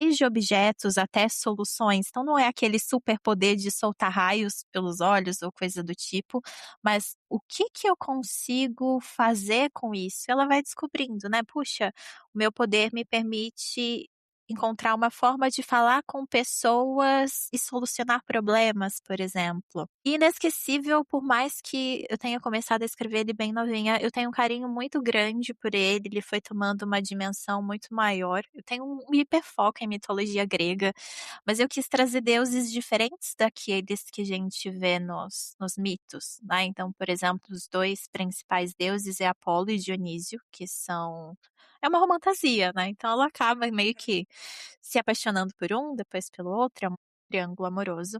desde objetos até soluções. Então não é aquele superpoder de soltar raios pelos olhos ou coisa do tipo, mas o que que eu consigo fazer com isso? Ela vai descobrindo, né, "Puxa, o meu poder me permite encontrar uma forma de falar com pessoas e solucionar problemas, por exemplo. E Inesquecível, por mais que eu tenha começado a escrever ele bem novinha, eu tenho um carinho muito grande por ele foi tomando uma dimensão muito maior. Eu tenho um hiperfoco em mitologia grega, mas eu quis trazer deuses diferentes daqueles que a gente vê nos mitos, né. Então, por exemplo, os 2 principais deuses é Apolo e Dionísio, que são é uma romantasia, né, então ela acaba meio que se apaixonando por um, depois pelo outro, é um triângulo amoroso.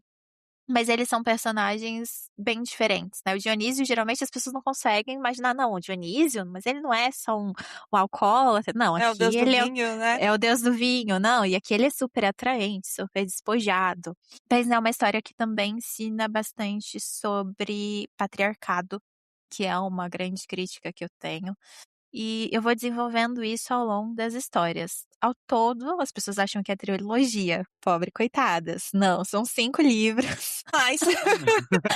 Mas eles são personagens bem diferentes, né, o Dionísio geralmente as pessoas não conseguem imaginar, não, o Dionísio, mas ele não é só um alcoólatra, não, É o deus aqui do ele vinho, né? é o deus do vinho, não, e aqui ele é super atraente, super despojado. Mas é uma história que também ensina bastante sobre patriarcado, que é uma grande crítica que eu tenho. E eu vou desenvolvendo isso ao longo das histórias. Ao todo, as pessoas acham que é trilogia. Pobre coitadas. Não, são 5 livros. Mas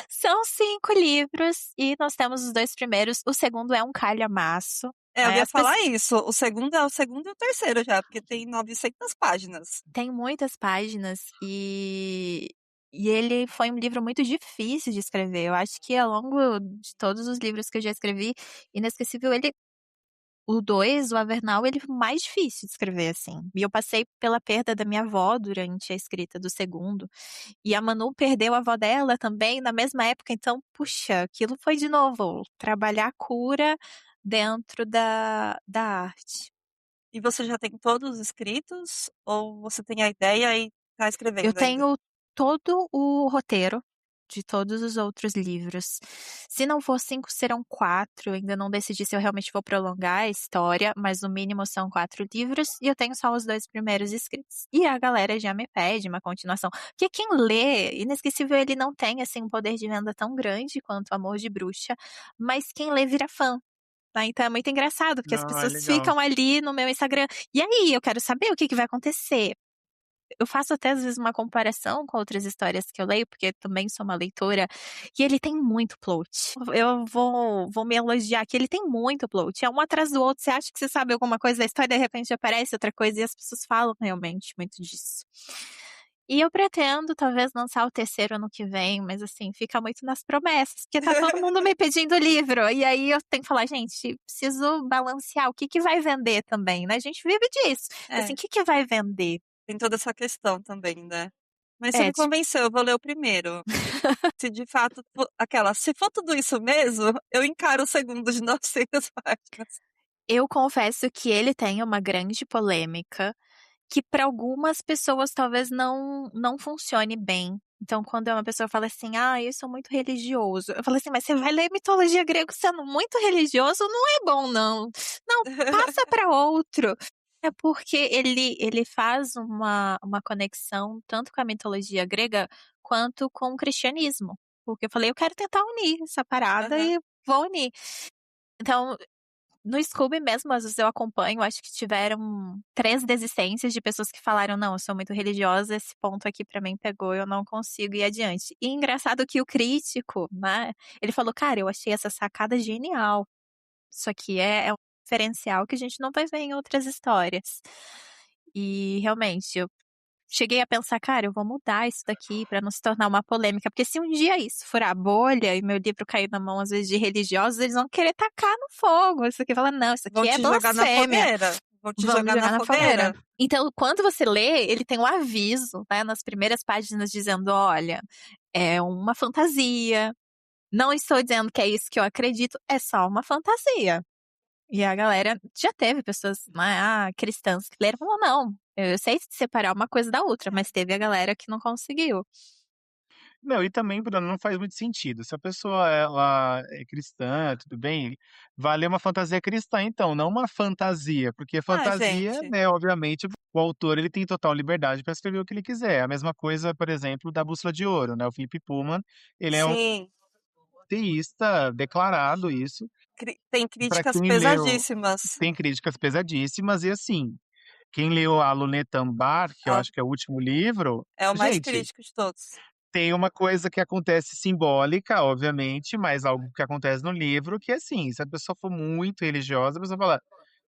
São 5 livros e nós temos os 2 primeiros. O segundo é um calhamaço, eu né, ia as pesso falar isso. O segundo é o segundo e o terceiro já, porque tem 900 páginas. tem muitas páginas e ele foi um livro muito difícil de escrever. Eu acho que ao longo de todos os livros que eu já escrevi, Inesquecível ele o 2, o Avernal, ele foi o mais difícil de escrever, assim. E eu passei pela perda da minha avó durante a escrita do segundo, e a Manu perdeu a avó dela também na mesma época, então, puxa, aquilo foi de novo trabalhar a cura dentro da arte. E você já tem todos escritos? Ou você tem a ideia e tá Eu escrevendo ainda? tenho todo o roteiro de todos os outros livros. Se não for 5, serão 4. Ainda não decidi se eu realmente vou prolongar a história, mas no mínimo são 4 livros e eu tenho só os 2 primeiros escritos. E a galera já me pede uma continuação. Porque quem lê, Inesquecível ele não tem assim um poder de venda tão grande quanto Amor de Bruxa, mas quem lê vira fã. Tá, então é muito engraçado, porque as Ah, pessoas legal. ficam ali no meu Instagram. E aí, eu quero saber o que vai acontecer. Eu faço até às vezes uma comparação com outras histórias que eu leio, porque também sou uma leitora, e ele tem muito plot. Eu vou me elogiar que ele tem muito plot, é um atrás do outro, você acha que você sabe alguma coisa da história, de repente aparece outra coisa, e as pessoas falam realmente muito disso. E eu pretendo talvez lançar o terceiro ano que vem, mas assim, fica muito nas promessas, porque tá todo mundo me pedindo livro, e aí eu tenho que falar: "Gente, preciso balancear o que vai vender também, né, a gente vive disso". Então assim, É, o que vai vender? tem toda essa questão também, né? Mas você É, me convenceu, eu vou ler o primeiro. Se de fato se for tudo isso mesmo, eu encaro o segundo de 900 páginas. eu confesso que ele tem uma grande polêmica, que para algumas pessoas talvez não funcione bem. Então quando uma pessoa fala assim: "Ah, eu sou muito religioso", eu falo assim: "Mas você vai ler mitologia grega sendo muito religioso? Não é bom não. Não, passa para outro". É porque ele faz uma conexão tanto com a mitologia grega, quanto com o cristianismo. Porque eu falei: "Eu quero tentar unir essa parada Aham. e vou unir". Então no Scooby mesmo, às vezes eu acompanho, acho que tiveram 3 desistências de pessoas que falaram: "Não, eu sou muito religiosa, esse ponto aqui pra mim pegou, eu não consigo ir adiante". E engraçado que o crítico, né, ele falou: "Cara, eu achei essa sacada genial, isso aqui é um diferencial que a gente não vai ver em outras histórias". E realmente, eu cheguei a pensar: "Cara, eu vou mudar isso daqui pra não se tornar uma polêmica", porque se um dia isso furar a bolha e meu livro cair na mão, às vezes, de religiosos, eles vão querer tacar no fogo, isso aqui fala: "Não, isso Vão aqui é te jogar na blasfêmia", fogueira. Vão te vão me jogar na jogar na fogueira. fogueira. Então, quando você lê, ele tem um aviso, né, nas primeiras páginas dizendo: "Olha, é uma fantasia, não estou dizendo que é isso que eu acredito, é só uma fantasia". E a galera já teve pessoas, né, cristãs que leram e falou: "Não, eu sei separar uma coisa da outra", mas teve a galera que não conseguiu. Não, e também, Bruno, não faz muito sentido. Se a pessoa ela é cristã, tudo bem, vai ler uma fantasia cristã então, não uma fantasia, porque Ah, fantasia, gente. né, obviamente, o autor ele tem total liberdade para escrever o que ele quiser. A mesma coisa, por exemplo, da Bússola de Ouro, né, o Philip Pullman, ele é um Sim, teísta declarado isso, tem para críticas quem leu pesadíssimas. tem críticas pesadíssimas e, assim, quem leu a Luneta Ambar, que eu Ela acho que é o último livro, é o mais gente, crítico de todos. tem uma coisa que acontece simbólica, obviamente, mas algo que acontece no livro que, assim, se a pessoa for muito religiosa, a pessoa fala: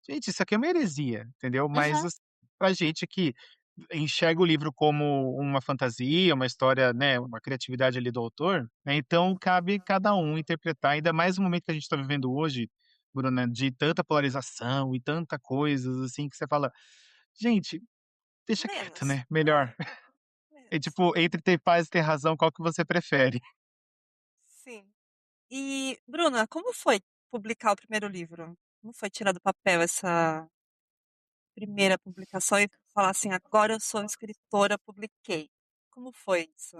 "Gente, isso aqui é uma heresia", entendeu? Mas Uhum. pra gente que enxerga o livro como uma fantasia, uma história, né, uma criatividade ali do autor, né, então cabe cada um interpretar, ainda mais no momento que a gente está vivendo hoje, Bruna, de tanta polarização e tanta coisas, assim, que você fala: "Gente, deixa quieto, Menos. né, melhor". É Menos. tipo, entre ter paz e ter razão, qual que você prefere? Sim. E, Bruna, como foi publicar o primeiro livro? Como foi tirar do papel essa primeira publicação e falar assim, agora eu sou escritora, publiquei? Como foi isso?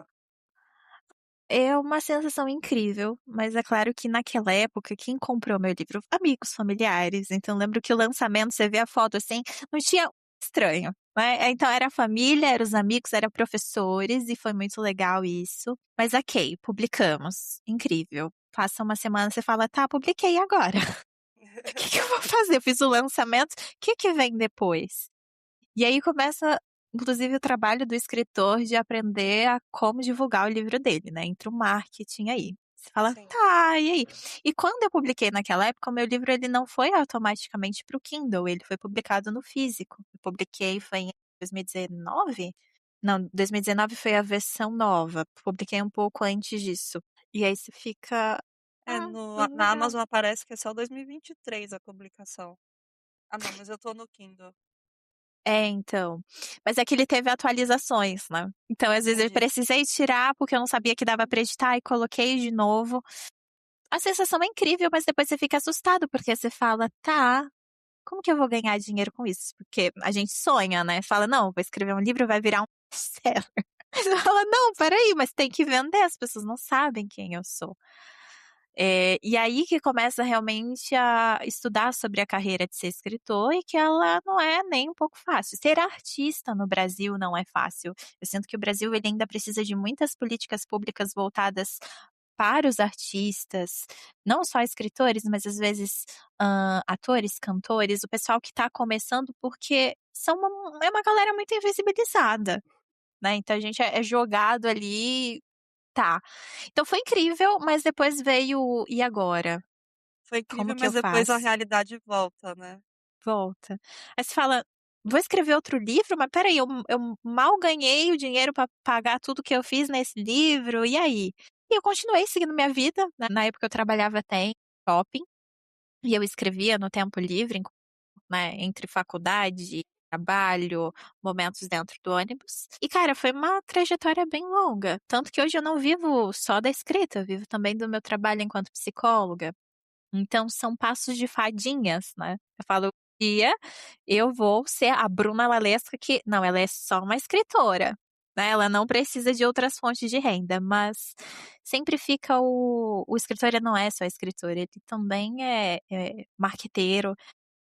É uma sensação incrível, mas é claro que naquela época quem comprou meu livro? Amigos, familiares, então lembro que o lançamento, você vê a foto, assim, não tinha um estranho, né, então era a família, era os amigos, era professores e foi muito legal isso. Mas ok, publicamos, incrível. Passa uma semana, você fala: "Tá, publiquei, e agora? O que que eu vou fazer? Eu fiz o lançamento, o que que vem depois?". E aí começa, inclusive, o trabalho do escritor de aprender a como divulgar o livro dele, né, entra o marketing aí. Você fala: Sim, "Tá, e aí?". E quando eu publiquei naquela época, o meu livro ele não foi automaticamente para o Kindle, ele foi publicado no físico. Eu publiquei foi em 2019? Não, 2019 foi a versão nova, publiquei um pouco antes disso. E aí você fica: é, no, na legal". Amazon aparece que é só 2023 a publicação. Ah, não, mas eu tô no Kindle. É, então. Mas é que ele teve atualizações, né. Então, às vezes, eu Entendi. precisei tirar, porque eu não sabia que dava pra editar e coloquei de novo. A sensação é incrível, mas depois você fica assustado, porque você fala: "Tá, como que eu vou ganhar dinheiro com isso?". Porque a gente sonha, né, fala: "Não, vou escrever um livro, vai virar um best-seller". Aí você fala: "Não, espera aí, mas tem que vender, as pessoas não sabem quem eu sou". E aí que começa realmente a estudar sobre a carreira de ser escritor e que ela não é nem um pouco fácil. Ser artista no Brasil não é fácil. Eu sinto que o Brasil ele ainda precisa de muitas políticas públicas voltadas para os artistas, não só escritores, mas às vezes, atores, cantores, o pessoal que está começando, porque é uma galera muito invisibilizada, né, então a gente é jogado ali. Tá. Então foi incrível, mas depois veio o "e agora? Foi Como incrível, que eu mas depois a faço?". realidade volta, né? Volta. Aí você fala: "Vou escrever outro livro? Mas espera aí, eu mal ganhei o dinheiro para pagar tudo que eu fiz nesse livro, e aí?". E eu continuei seguindo minha vida, né, na época eu trabalhava até em shopping, e eu escrevia no tempo livre, né, entre faculdade, trabalho, momentos dentro do ônibus. E cara, foi uma trajetória bem longa, tanto que hoje eu não vivo só da escrita, eu vivo também do meu trabalho enquanto psicóloga. Então são passos de fadinhas, né. Eu falo: "Um dia eu vou ser a Bruna Lalesca que não, ela é só uma escritora, né, ela não precisa de outras fontes de renda", mas sempre fica o escritor ele não é só escritor, ele também é marqueteiro,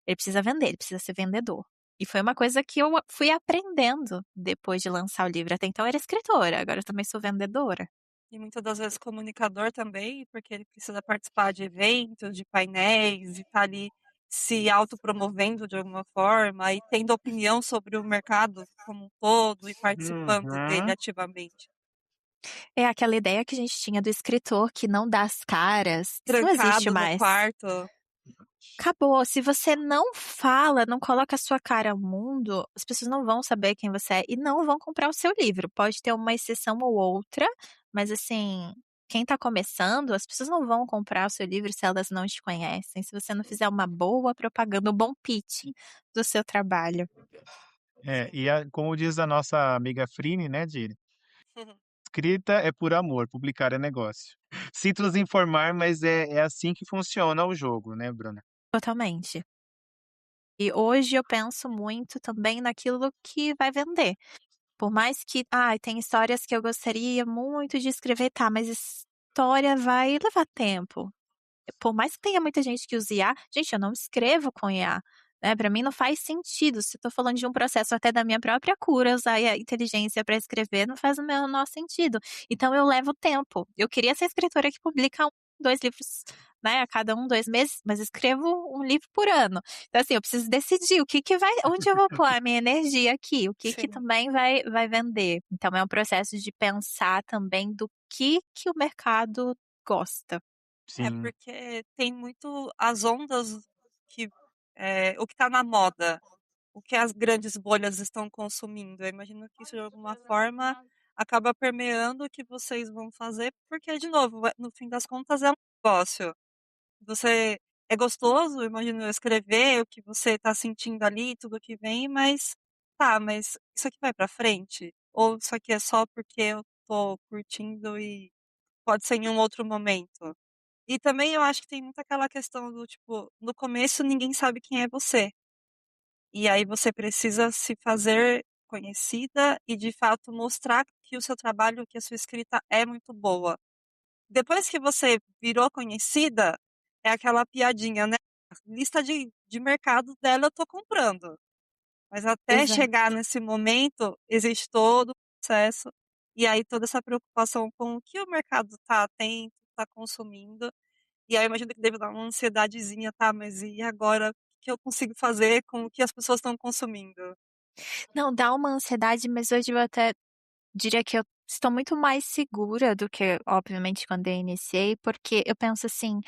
ele precisa vender, ele precisa ser vendedor. E foi uma coisa que eu fui aprendendo depois de lançar o livro, até então eu era escritora, agora eu também sou vendedora. E muitas das vezes comunicador também, porque ele precisa participar de eventos, de painéis, e tá ali se autopromovendo de alguma forma e tendo opinião sobre o mercado como um todo e participando dele Uhum. ativamente. É aquela ideia que a gente tinha do escritor que não dá as caras, isso não existe Trancado no mais. quarto. Acabou, se você não fala, não coloca a sua cara ao mundo, as pessoas não vão saber quem você é e não vão comprar o seu livro. Pode ter uma exceção ou outra, mas assim, quem tá começando, as pessoas não vão comprar o seu livro se elas não te conhecem, se você não fizer uma boa propaganda, um bom pitch do seu trabalho. É, Sim. e como diz a nossa amiga Frine, né, Diri, escrita é por amor, publicar é negócio. Sinto nos informar, mas é assim que funciona o jogo, né, Bruna? Totalmente. E hoje eu penso muito também naquilo que vai vender. Por mais que, tem histórias que eu gostaria muito de escrever, tá, mas história vai levar tempo. Por mais que tenha muita gente que use IA, gente, eu não escrevo com IA, né, pra mim não faz sentido, se eu tô falando de um processo até da minha própria cura, usar a inteligência pra escrever não faz o menor sentido. Então eu levo tempo. Eu queria ser escritora que publica 1, 2 livros, né, a cada 1, 2 meses, mas escrevo um livro por ano. Então assim, eu preciso decidir o que que vai onde eu vou pôr a minha energia aqui, o que que Sim. também vai vender. Então é um processo de pensar também do que o mercado gosta. É Sim. porque tem muito as ondas que o que tá na moda. o que as grandes bolhas estão consumindo. Eu imagino que isso, de alguma forma, acaba permeando o que vocês vão fazer, porque, de novo, no fim das contas, é um negócio. Você é gostoso, imagino, escrever o que você está sentindo ali, tudo que vem, mas tá, mas isso aqui vai para frente? Ou isso aqui é só porque eu tô curtindo e pode ser em um outro momento? E também eu acho que tem muito aquela questão do tipo, no começo ninguém sabe quem é você. E aí você precisa se fazer conhecida e de fato mostrar que o seu trabalho, que a sua escrita é muito boa. Depois que você virou conhecida, é aquela piadinha, né? Lista de mercado dela eu tô comprando. Mas até Exato. chegar nesse momento, existe todo o processo. E aí toda essa preocupação com o que o mercado tá atento, tá consumindo. E aí eu imagino que deve dar uma ansiedadezinha, tá? Mas e agora? O que eu consigo fazer com o que as pessoas estão consumindo? Não, dá uma ansiedade, mas hoje eu até diria que eu estou muito mais segura do que, obviamente, quando eu iniciei, porque eu penso assim,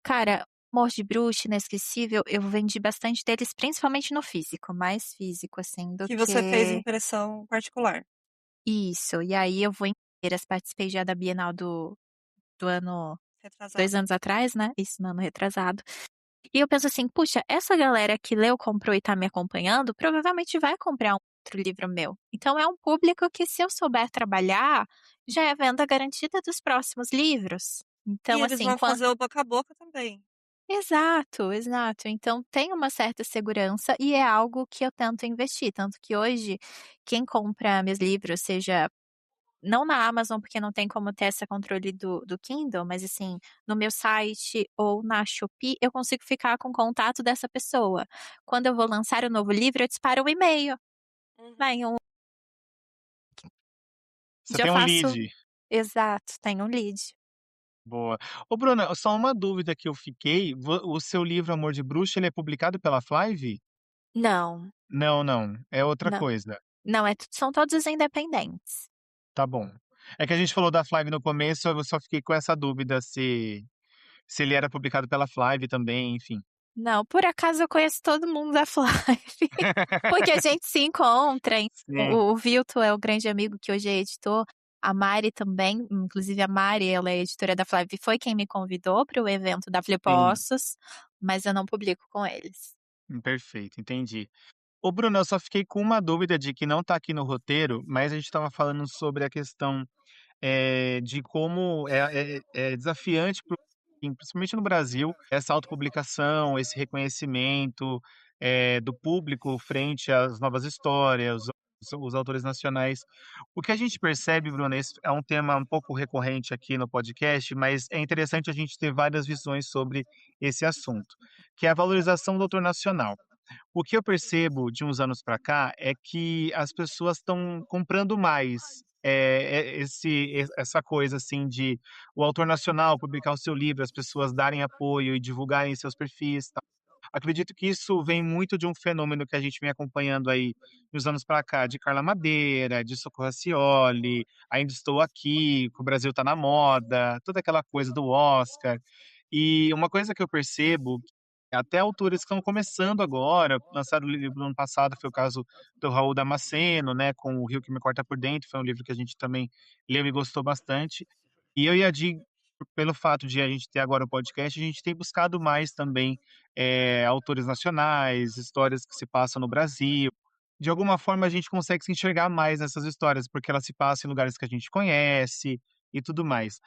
cara, Amor de Bruxa, Inesquecível, eu vendi bastante deles, principalmente no físico, mais físico, assim, do Que você fez que impressão particular. isso. E aí eu vou em feiras, participei já da Bienal do ano 2 Retrasado. anos atrás, né, isso, no ano retrasado. E eu penso assim: "Puxa, essa galera que leu, comprou e tá me acompanhando, provavelmente vai comprar um outro livro meu". Então é um público que, se eu souber trabalhar, já é venda garantida dos próximos livros. E Então, eles assim, vão fazer o boca a boca também. exato, exato. Então tem uma certa segurança e é algo que eu tento investir, tanto que hoje quem compra meus livros, seja não na Amazon, porque não tem como ter esse controle do Kindle, mas assim, no meu site ou na Shopee, eu consigo ficar com o contato dessa pessoa. Quando eu vou lançar o novo livro, eu disparo um e-mail. Uhum. Vem um Você já tem um faço lead. exato, tem um lead. Boa. Ô Bruna, só uma dúvida que eu fiquei, o seu livro Amor de Bruxa, ele é publicado pela Flive? Não, Não, não, é outra não, coisa. não, são todos independentes. Tá bom. É que a gente falou da Flive no começo, eu só fiquei com essa dúvida se ele era publicado pela Flive também, enfim. Não, por acaso eu conheço todo mundo da Flive, porque a gente se encontra, então Sim, o Vilto é o grande amigo que hoje é editor, a Mari também, inclusive a Mari, ela é editora da Flive, foi quem me convidou para o evento da sim. Flipostos, mas eu não publico com eles. Perfeito, entendi. Ô Bruno, eu só fiquei com uma dúvida de que não tá aqui no roteiro, mas a gente estava falando sobre a questão de como é desafiante, principalmente no Brasil, essa autopublicação, esse reconhecimento do público frente às novas histórias, os autores nacionais. O que a gente percebe, Bruno, esse é um tema um pouco recorrente aqui no podcast, mas é interessante a gente ter várias visões sobre esse assunto, que é a valorização do autor nacional. O que eu percebo de uns anos para cá é que as pessoas estão comprando mais, essa coisa, assim, de o autor nacional publicar o seu livro, as pessoas darem apoio e divulgarem seus perfis, tal. Acredito que isso vem muito de um fenômeno que a gente vem acompanhando aí nos anos para cá, de Carla Madeira, de Socorro Racioli, Ainda Estou Aqui, que o Brasil está na moda, toda aquela coisa do Oscar. E uma coisa que eu percebo, até autores que estão começando agora, lançaram o livro no ano passado, foi o caso do Raul Damasceno, né, com O Rio que Me Corta por Dentro, foi um livro que a gente também leu e gostou bastante. E eu e a Di, pelo fato de a gente ter agora o podcast, a gente tem buscado mais também autores nacionais, histórias que se passam no Brasil. De alguma forma a gente consegue se enxergar mais nessas histórias, porque elas se passam em lugares que a gente conhece e tudo mais.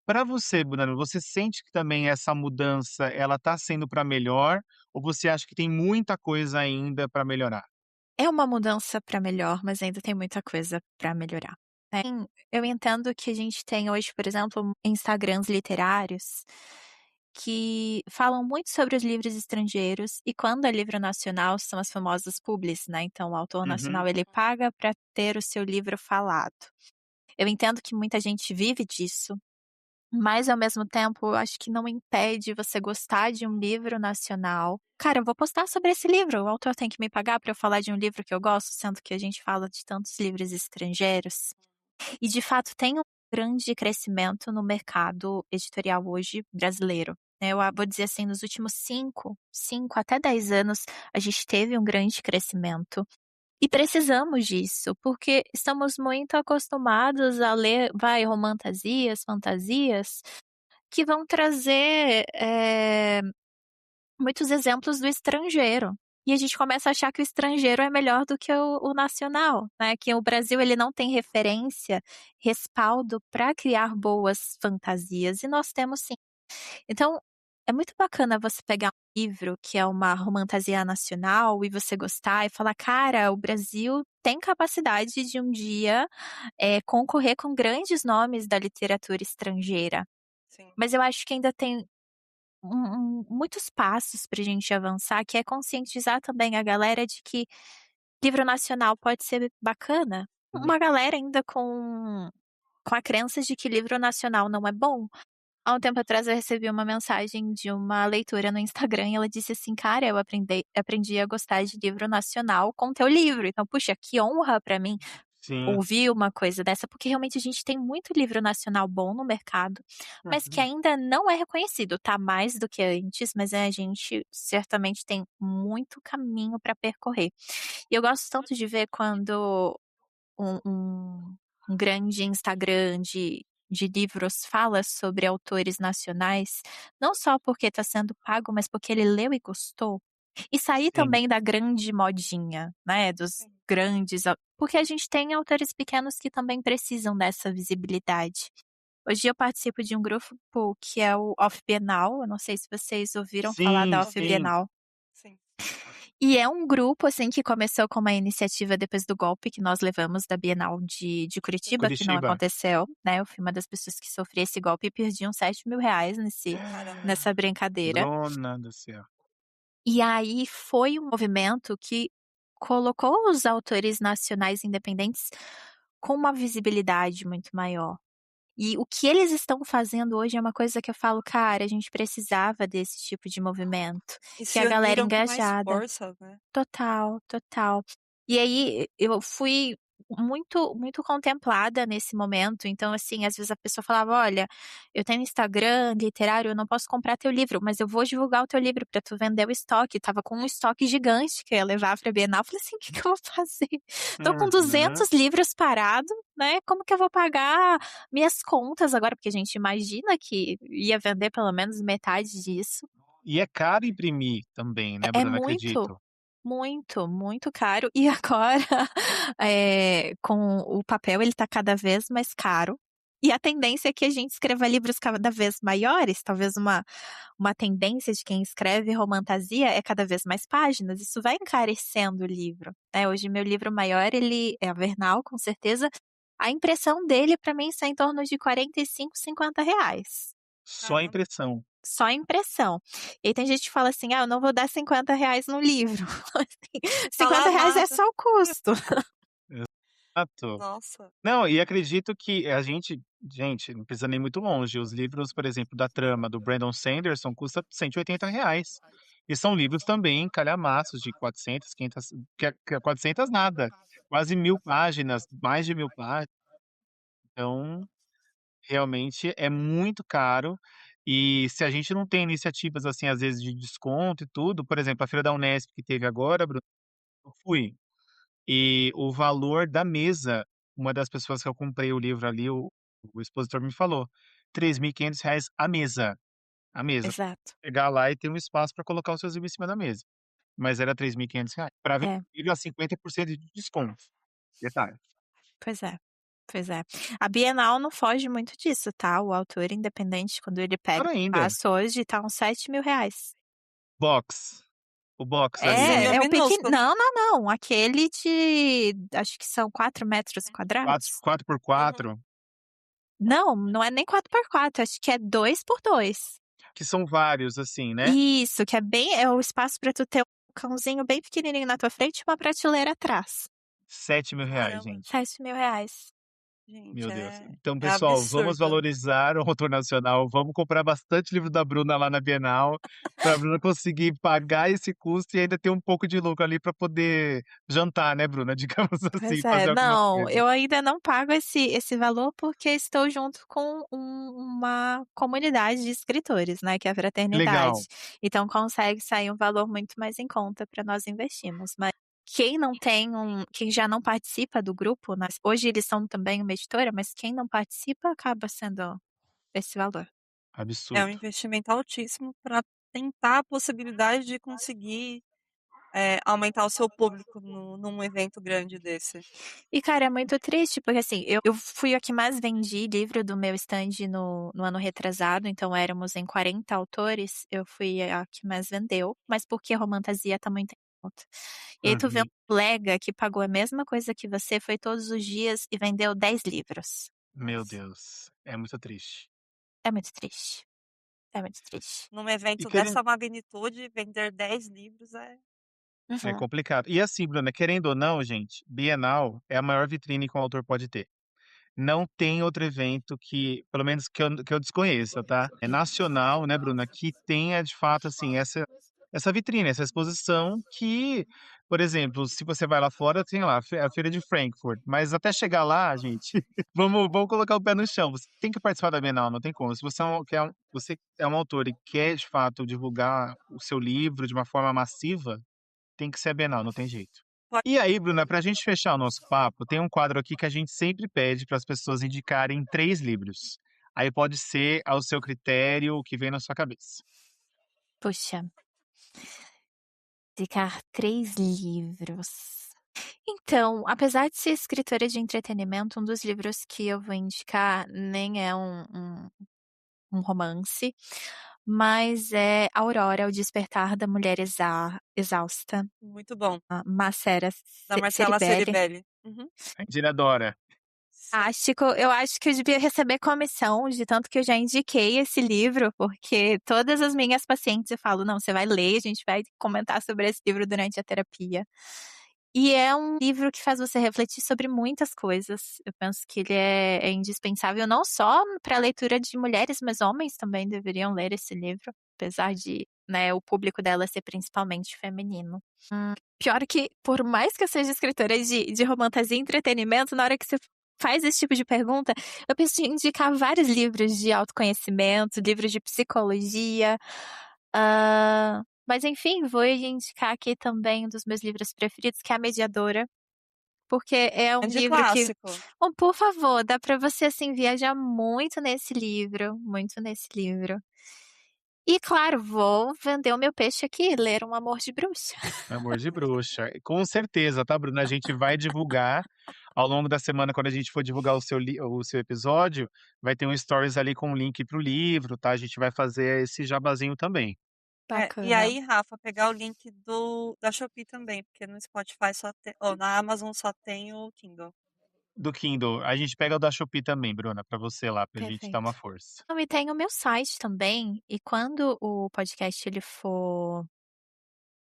Para você, Bruna, você sente que também essa mudança ela está sendo para melhor, ou você acha que tem muita coisa ainda para melhorar? É uma mudança para melhor, mas ainda tem muita coisa para melhorar. Eu entendo que a gente tem hoje, por exemplo, Instagrams literários que falam muito sobre os livros estrangeiros e quando é livro nacional são as famosas publis, né, então o autor Uhum. nacional ele paga para ter o seu livro falado. Eu entendo que muita gente vive disso, mas ao mesmo tempo eu acho que não impede você gostar de um livro nacional. "Cara, eu vou postar sobre esse livro, o autor tem que me pagar para eu falar de um livro que eu gosto", sendo que a gente fala de tantos livros estrangeiros. E de fato tem um grande crescimento no mercado editorial hoje brasileiro. né, eu vou dizer assim, nos últimos 5 até 10 anos, a gente teve um grande crescimento. E precisamos disso, porque estamos muito acostumados a ler, fantasias, que vão trazer, muitos exemplos do estrangeiro. E a gente começa a achar que o estrangeiro é melhor do que o nacional, né, que o Brasil ele não tem referência, respaldo para criar boas fantasias, e nós temos sim. Então, é muito bacana você pegar um livro que é uma romantasia nacional e você gostar e falar: "Cara, o Brasil tem capacidade de um dia, concorrer com grandes nomes da literatura estrangeira". Sim. Mas eu acho que ainda tem muitos passos pra gente avançar, que é conscientizar também a galera de que livro nacional pode ser bacana. Uma galera ainda com a crença de que livro nacional não é bom. Há um tempo atrás eu recebi uma mensagem de uma leitora no Instagram e ela disse assim: "Cara, eu aprendi a gostar de livro nacional com teu livro". Então, puxa, que honra pra mim Sim. ouvir uma coisa dessa, porque realmente a gente tem muito livro nacional bom no mercado, mas que ainda não é reconhecido, tá mais do que antes, mas a gente certamente tem muito caminho pra percorrer. E eu gosto tanto de ver quando um grande Instagram de livros fala sobre autores nacionais, não só porque está sendo pago, mas porque ele leu e gostou. E sair Sim. também da grande modinha, né, dos Sim. grandes au porque a gente tem autores pequenos que também precisam dessa visibilidade. Hoje eu participo de um grupo que é o Off Bienal, eu não sei se vocês ouviram falar Sim, da Off Ouvi. sim. Bienal. Sim. E é um grupo, assim, que começou com uma iniciativa depois do golpe que nós levamos da Bienal de Curitiba, que não Curitiba. aconteceu, né, eu fui uma das pessoas que sofri esse golpe e perdi uns R$7.000 Caramba. nessa brincadeira. Bruna do céu. E aí foi um movimento que colocou os autores nacionais independentes com uma visibilidade muito maior. E o que eles estão fazendo hoje é uma coisa que eu falo: "Cara, a gente precisava desse tipo de movimento", E que é se a galera uniram com mais engajada. força, né. Total, total. E aí eu fui muito contemplada nesse momento, então, assim, às vezes a pessoa falava: "Olha, eu tenho Instagram literário, eu não posso comprar teu livro, mas eu vou divulgar o teu livro pra tu vender o estoque". Tava com um estoque gigante que eu ia levar pra Bienal, eu falei assim: "O que que eu vou fazer? Tô com Uhum. 200 livros parado, né, como que eu vou pagar minhas contas agora?", porque a gente imagina que ia vender pelo menos metade disso. E é caro imprimir também, né, É Bruna, muito. acredito. Muito, muito caro. E agora, com o papel, ele tá cada vez mais caro. E a tendência é que a gente escreva livros cada vez maiores, talvez uma tendência de quem escreve romantasia é cada vez mais páginas, isso vai encarecendo o livro, né. Hoje meu livro maior ele é Avernal, com certeza, a impressão dele para mim está em torno de 45, R$50. Só Caramba. impressão. Só a impressão. E aí tem gente que fala assim: "Ah, eu não vou dar R$50 no livro". Assim, Falar R$50 é nada. só o custo. Exato. Nossa. Não, e acredito que a gente, não precisa nem muito longe, os livros, por exemplo, da Trama, do Brandon Sanderson, custa R$180. E são livros também calhamaços de 400, 500, que é 400 nada, quase 1000 páginas, mais de 1000 páginas, então, realmente é muito caro, e se a gente não tem iniciativas, assim, às vezes de desconto e tudo, por exemplo, a feira da Unesp que teve agora, Bruno, eu fui. E o valor da mesa, uma das pessoas que eu comprei o livro ali, o expositor me falou, R$3.500 a mesa. Exato. Chegar lá e ter um espaço para colocar os seus livros em cima da mesa, mas era R$3.500 para ver É, o livro a 50% de desconto, detalhe. pois é, pois é. A Bienal não foge muito disso, tá, o autor independente, quando ele pega Pior o ainda, espaço hoje, tá uns R$7.000. box, o box ali, Sim, o É o pequen minúsculo. não, não, não, aquele de acho que são 4 metros 4 quadrados. 4 por Uhum. 4, Não, não é nem 4x4, acho que é 2x2. que são vários, assim, né, Isso, que é o espaço pra tu ter um cãozinho bem pequenininho na tua frente e uma prateleira atrás. R$7.000, Caramba. gente. R$7.000. Gente, Meu Deus. é, Então, é pessoal, vamos absurdo. valorizar o autor nacional, vamos comprar bastante livro da Bruna lá na Bienal, para a Bruna conseguir pagar esse custo e ainda ter um pouco de lucro ali para poder jantar, né, Bruna? Digamos assim, Pois é. fazer alguma Não, coisa. eu ainda não pago esse valor porque estou junto com uma comunidade de escritores, né, que é a Legal. fraternidade. Então consegue sair um valor muito mais em conta para nós investirmos. Mas quem já não participa do grupo, hoje eles são também uma editora, mas quem não participa acaba sendo esse valor. É um Absurdo. investimento altíssimo para tentar a possibilidade de conseguir aumentar o seu público num evento grande desse. E, cara, é muito triste, porque assim, eu fui a que mais vendi livro do meu stand no ano retrasado, então éramos em 40 autores, eu fui a que mais vendeu, mas porque a Romantasia tá muito em alta. E aí tu vê um Uhum. colega que pagou a mesma coisa que você, foi todos os dias e vendeu 10 livros. Meu Deus, é muito triste. É muito triste. É muito triste. Num E evento querendo dessa magnitude, vender 10 livros É Uhum. complicado. E assim, Bruna, querendo ou não, gente, Bienal é a maior vitrine que um autor pode ter. Não tem outro evento que, pelo menos que eu desconheça, tá? É nacional, né, Bruna, que tenha de fato assim essa vitrine, essa exposição que, por exemplo, se você vai lá fora, tem lá a feira de Frankfurt, mas até chegar lá, gente, vamos colocar o pé no chão. Você tem que participar da Bienal, não tem como. Se você você é um autor e quer de fato divulgar o seu livro de uma forma massiva, tem que ser a Bienal, não tem jeito. pode E aí, Bruna, para a gente fechar o nosso papo, tem um quadro aqui que a gente sempre pede para as pessoas indicarem 3 livros. Aí pode ser ao seu critério, o que vem na sua cabeça. Puxa, indicar 3 livros. Então, apesar de ser escritora de entretenimento, um dos livros que eu vou indicar nem é um romance, mas é Aurora, O Despertar da Mulher Exausta, muito bom. a Marcela Da Marcela Ceribelli. Ceribelli. Uhum. A gente adora. Sim. Eu acho que eu devia receber comissão de tanto que eu já indiquei esse livro, porque todas as minhas pacientes eu falo, não, você vai ler, a gente vai comentar sobre esse livro durante a terapia. E é um livro que faz você refletir sobre muitas coisas. Eu penso que ele é indispensável não só para a leitura de mulheres, mas homens também deveriam ler esse livro, apesar de, né, o público dela ser principalmente feminino. Pior que, por mais que eu seja escritora de romantasia e entretenimento, na hora que você faz esse tipo de pergunta, eu penso em indicar vários livros de autoconhecimento, livros de psicologia. Mas enfim, vou indicar aqui também um dos meus livros preferidos, que é A Mediadora, porque é um Grande livro que, clássico. bom, por favor, dá pra você assim viajar muito nesse livro, muito nesse livro. E claro, vou vender o meu peixe aqui, ler Um Amor de Bruxa. Amor de Bruxa. Com certeza, tá, Bruna? A gente vai divulgar ao longo da semana, quando a gente for divulgar o seu episódio, vai ter um stories ali com um link para o livro, tá? A gente vai fazer esse jabazinho também. E Bacana. aí, Rafa, pegar o link da Shopee também, porque no Spotify só tem, ou na Amazon só tem o Kindle. Do Kindle. A gente pega o da Shopee também, Bruna, pra você lá, pra gente dar uma Perfeito. força. E tem o meu site também, e quando o podcast ele for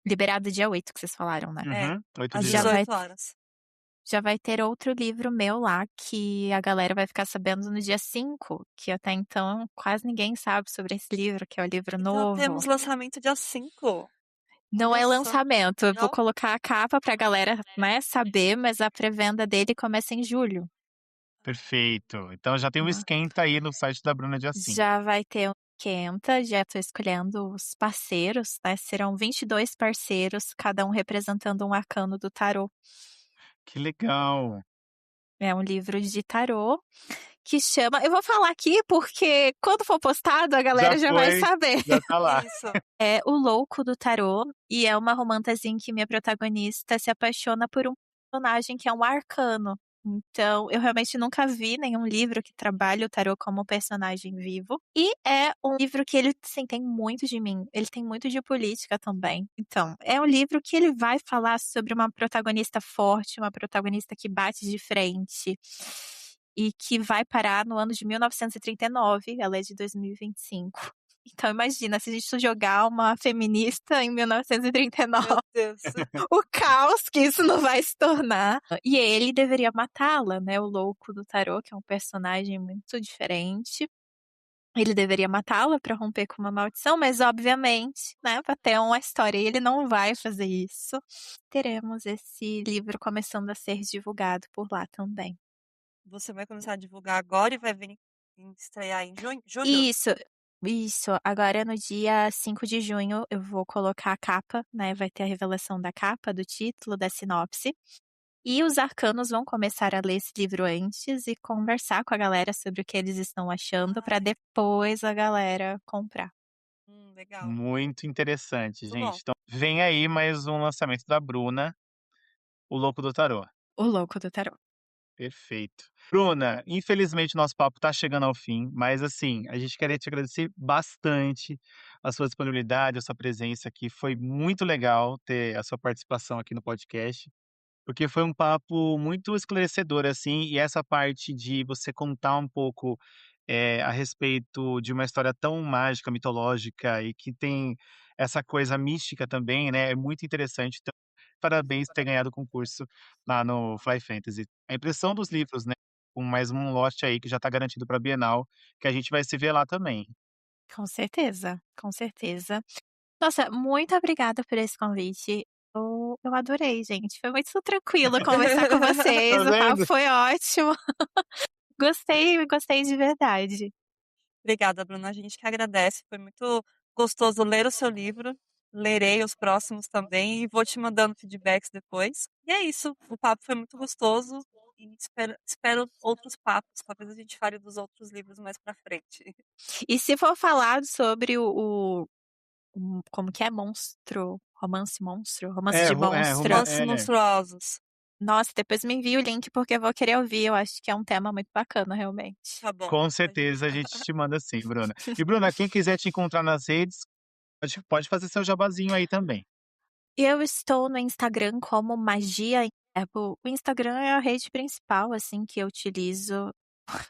liberado dia 8, que vocês falaram, né? É, Uhum, 8 às de Já julho. vai, 18 horas. já vai ter outro livro meu lá que a galera vai ficar sabendo no dia 5, que até então quase ninguém sabe sobre esse livro, que é o livro Então novo. temos lançamento dia 5. Não Olha é só. lançamento, eu vou Não? colocar a capa pra galera, né, saber, mas a pré-venda dele começa em julho. Perfeito. Então já tem um Né? esquenta aí no site da Bruna dia 5. Já vai ter um quenta, já tô escolhendo os parceiros, né? Serão 22 parceiros, cada um representando um arcano do tarô. Que legal. É um livro de tarô que chama. Eu vou falar aqui porque quando for postado a Já galera já vai foi, saber. já tá lá. Isso. É O Louco do Tarô e é uma romantasia em que minha protagonista se apaixona por um personagem que é um arcano. Então, eu realmente nunca vi nenhum livro que trabalhe o tarô como personagem vivo. E é um livro que ele, sim, tem muito de mim. Ele tem muito de política também. Então, é um livro que ele vai falar sobre uma protagonista forte, uma protagonista que bate de frente e que vai parar no ano de 1939. Ela é de 2025. Então imagina, se a gente jogar uma feminista em 1939, Meu Deus. o caos que isso não vai se tornar. E ele deveria matá-la, né? O louco do tarô, que é um personagem muito diferente. Ele deveria matá-la pra romper com uma maldição, mas obviamente, né, pra ter uma história, e ele não vai fazer isso. Teremos esse livro começando a ser divulgado por lá também. Você vai começar a divulgar agora e vai vir estrear em julho? Isso, isso. Agora no dia 5 de junho eu vou colocar a capa, né? Vai ter a revelação da capa, do título, da sinopse. E os arcanos vão começar a ler esse livro antes e conversar com a galera sobre o que eles estão achando para Ai, depois a galera comprar. legal. Muito interessante, Muito bom. gente. Então, vem aí mais um lançamento da Bruna, O Louco do Tarô. O louco do tarô. Perfeito. Bruna, infelizmente nosso papo tá chegando ao fim, mas assim, a gente queria te agradecer bastante a sua disponibilidade, a sua presença aqui. Foi muito legal ter a sua participação aqui no podcast, porque foi um papo muito esclarecedor, assim, e essa parte de você contar um pouco a respeito de uma história tão mágica, mitológica e que tem essa coisa mística também, né? É muito interessante. Então, parabéns por ter ganhado o concurso lá no Fly Fantasy. A impressão dos livros, né? Com mais um lote aí que já está garantido para a Bienal, que a gente vai se ver lá também. Com certeza, com certeza. Nossa, muito obrigada por esse convite. Eu adorei, gente. Foi muito tranquilo conversar com Tá vocês. O papo vendo? foi ótimo. Gostei, gostei de verdade. Obrigada, Bruna. A gente que agradece. Foi muito gostoso ler o seu livro. Lerei os próximos também e vou te mandando feedbacks depois. E é isso. O papo foi muito gostoso e espero outros papos. Talvez a gente fale dos outros livros mais pra frente. E se for falar sobre como que é? Monstro? Romance monstro? Romance de monstro? Romances monstruosos. Nossa, depois me envia o link porque eu vou querer ouvir. Eu acho que é um tema muito bacana, realmente. Tá bom, Com pode certeza a deixar. gente te manda sim, Bruna. E Bruna, quem quiser te encontrar nas redes, pode fazer seu jabazinho aí também. Eu estou no Instagram como Magia em Verbo. O Instagram é a rede principal, assim, que eu utilizo.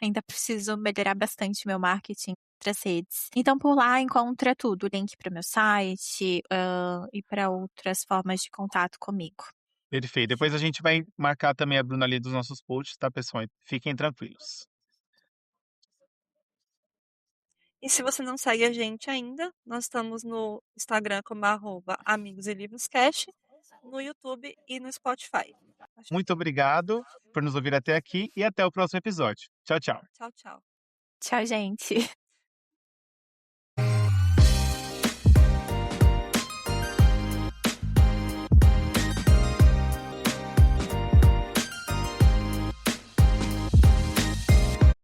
Ainda preciso melhorar bastante meu marketing em outras redes. Então, por lá encontra tudo, link para o meu site, e para outras formas de contato comigo. Perfeito. Depois a gente vai marcar também a Bruna ali dos nossos posts, tá, pessoal? Fiquem tranquilos. E se você não segue a gente ainda, nós estamos no Instagram como @Amigos e Livros Cash, no YouTube e no Spotify. Muito obrigado por nos ouvir até aqui e até o próximo episódio. Tchau, tchau. Tchau, tchau. Tchau, gente.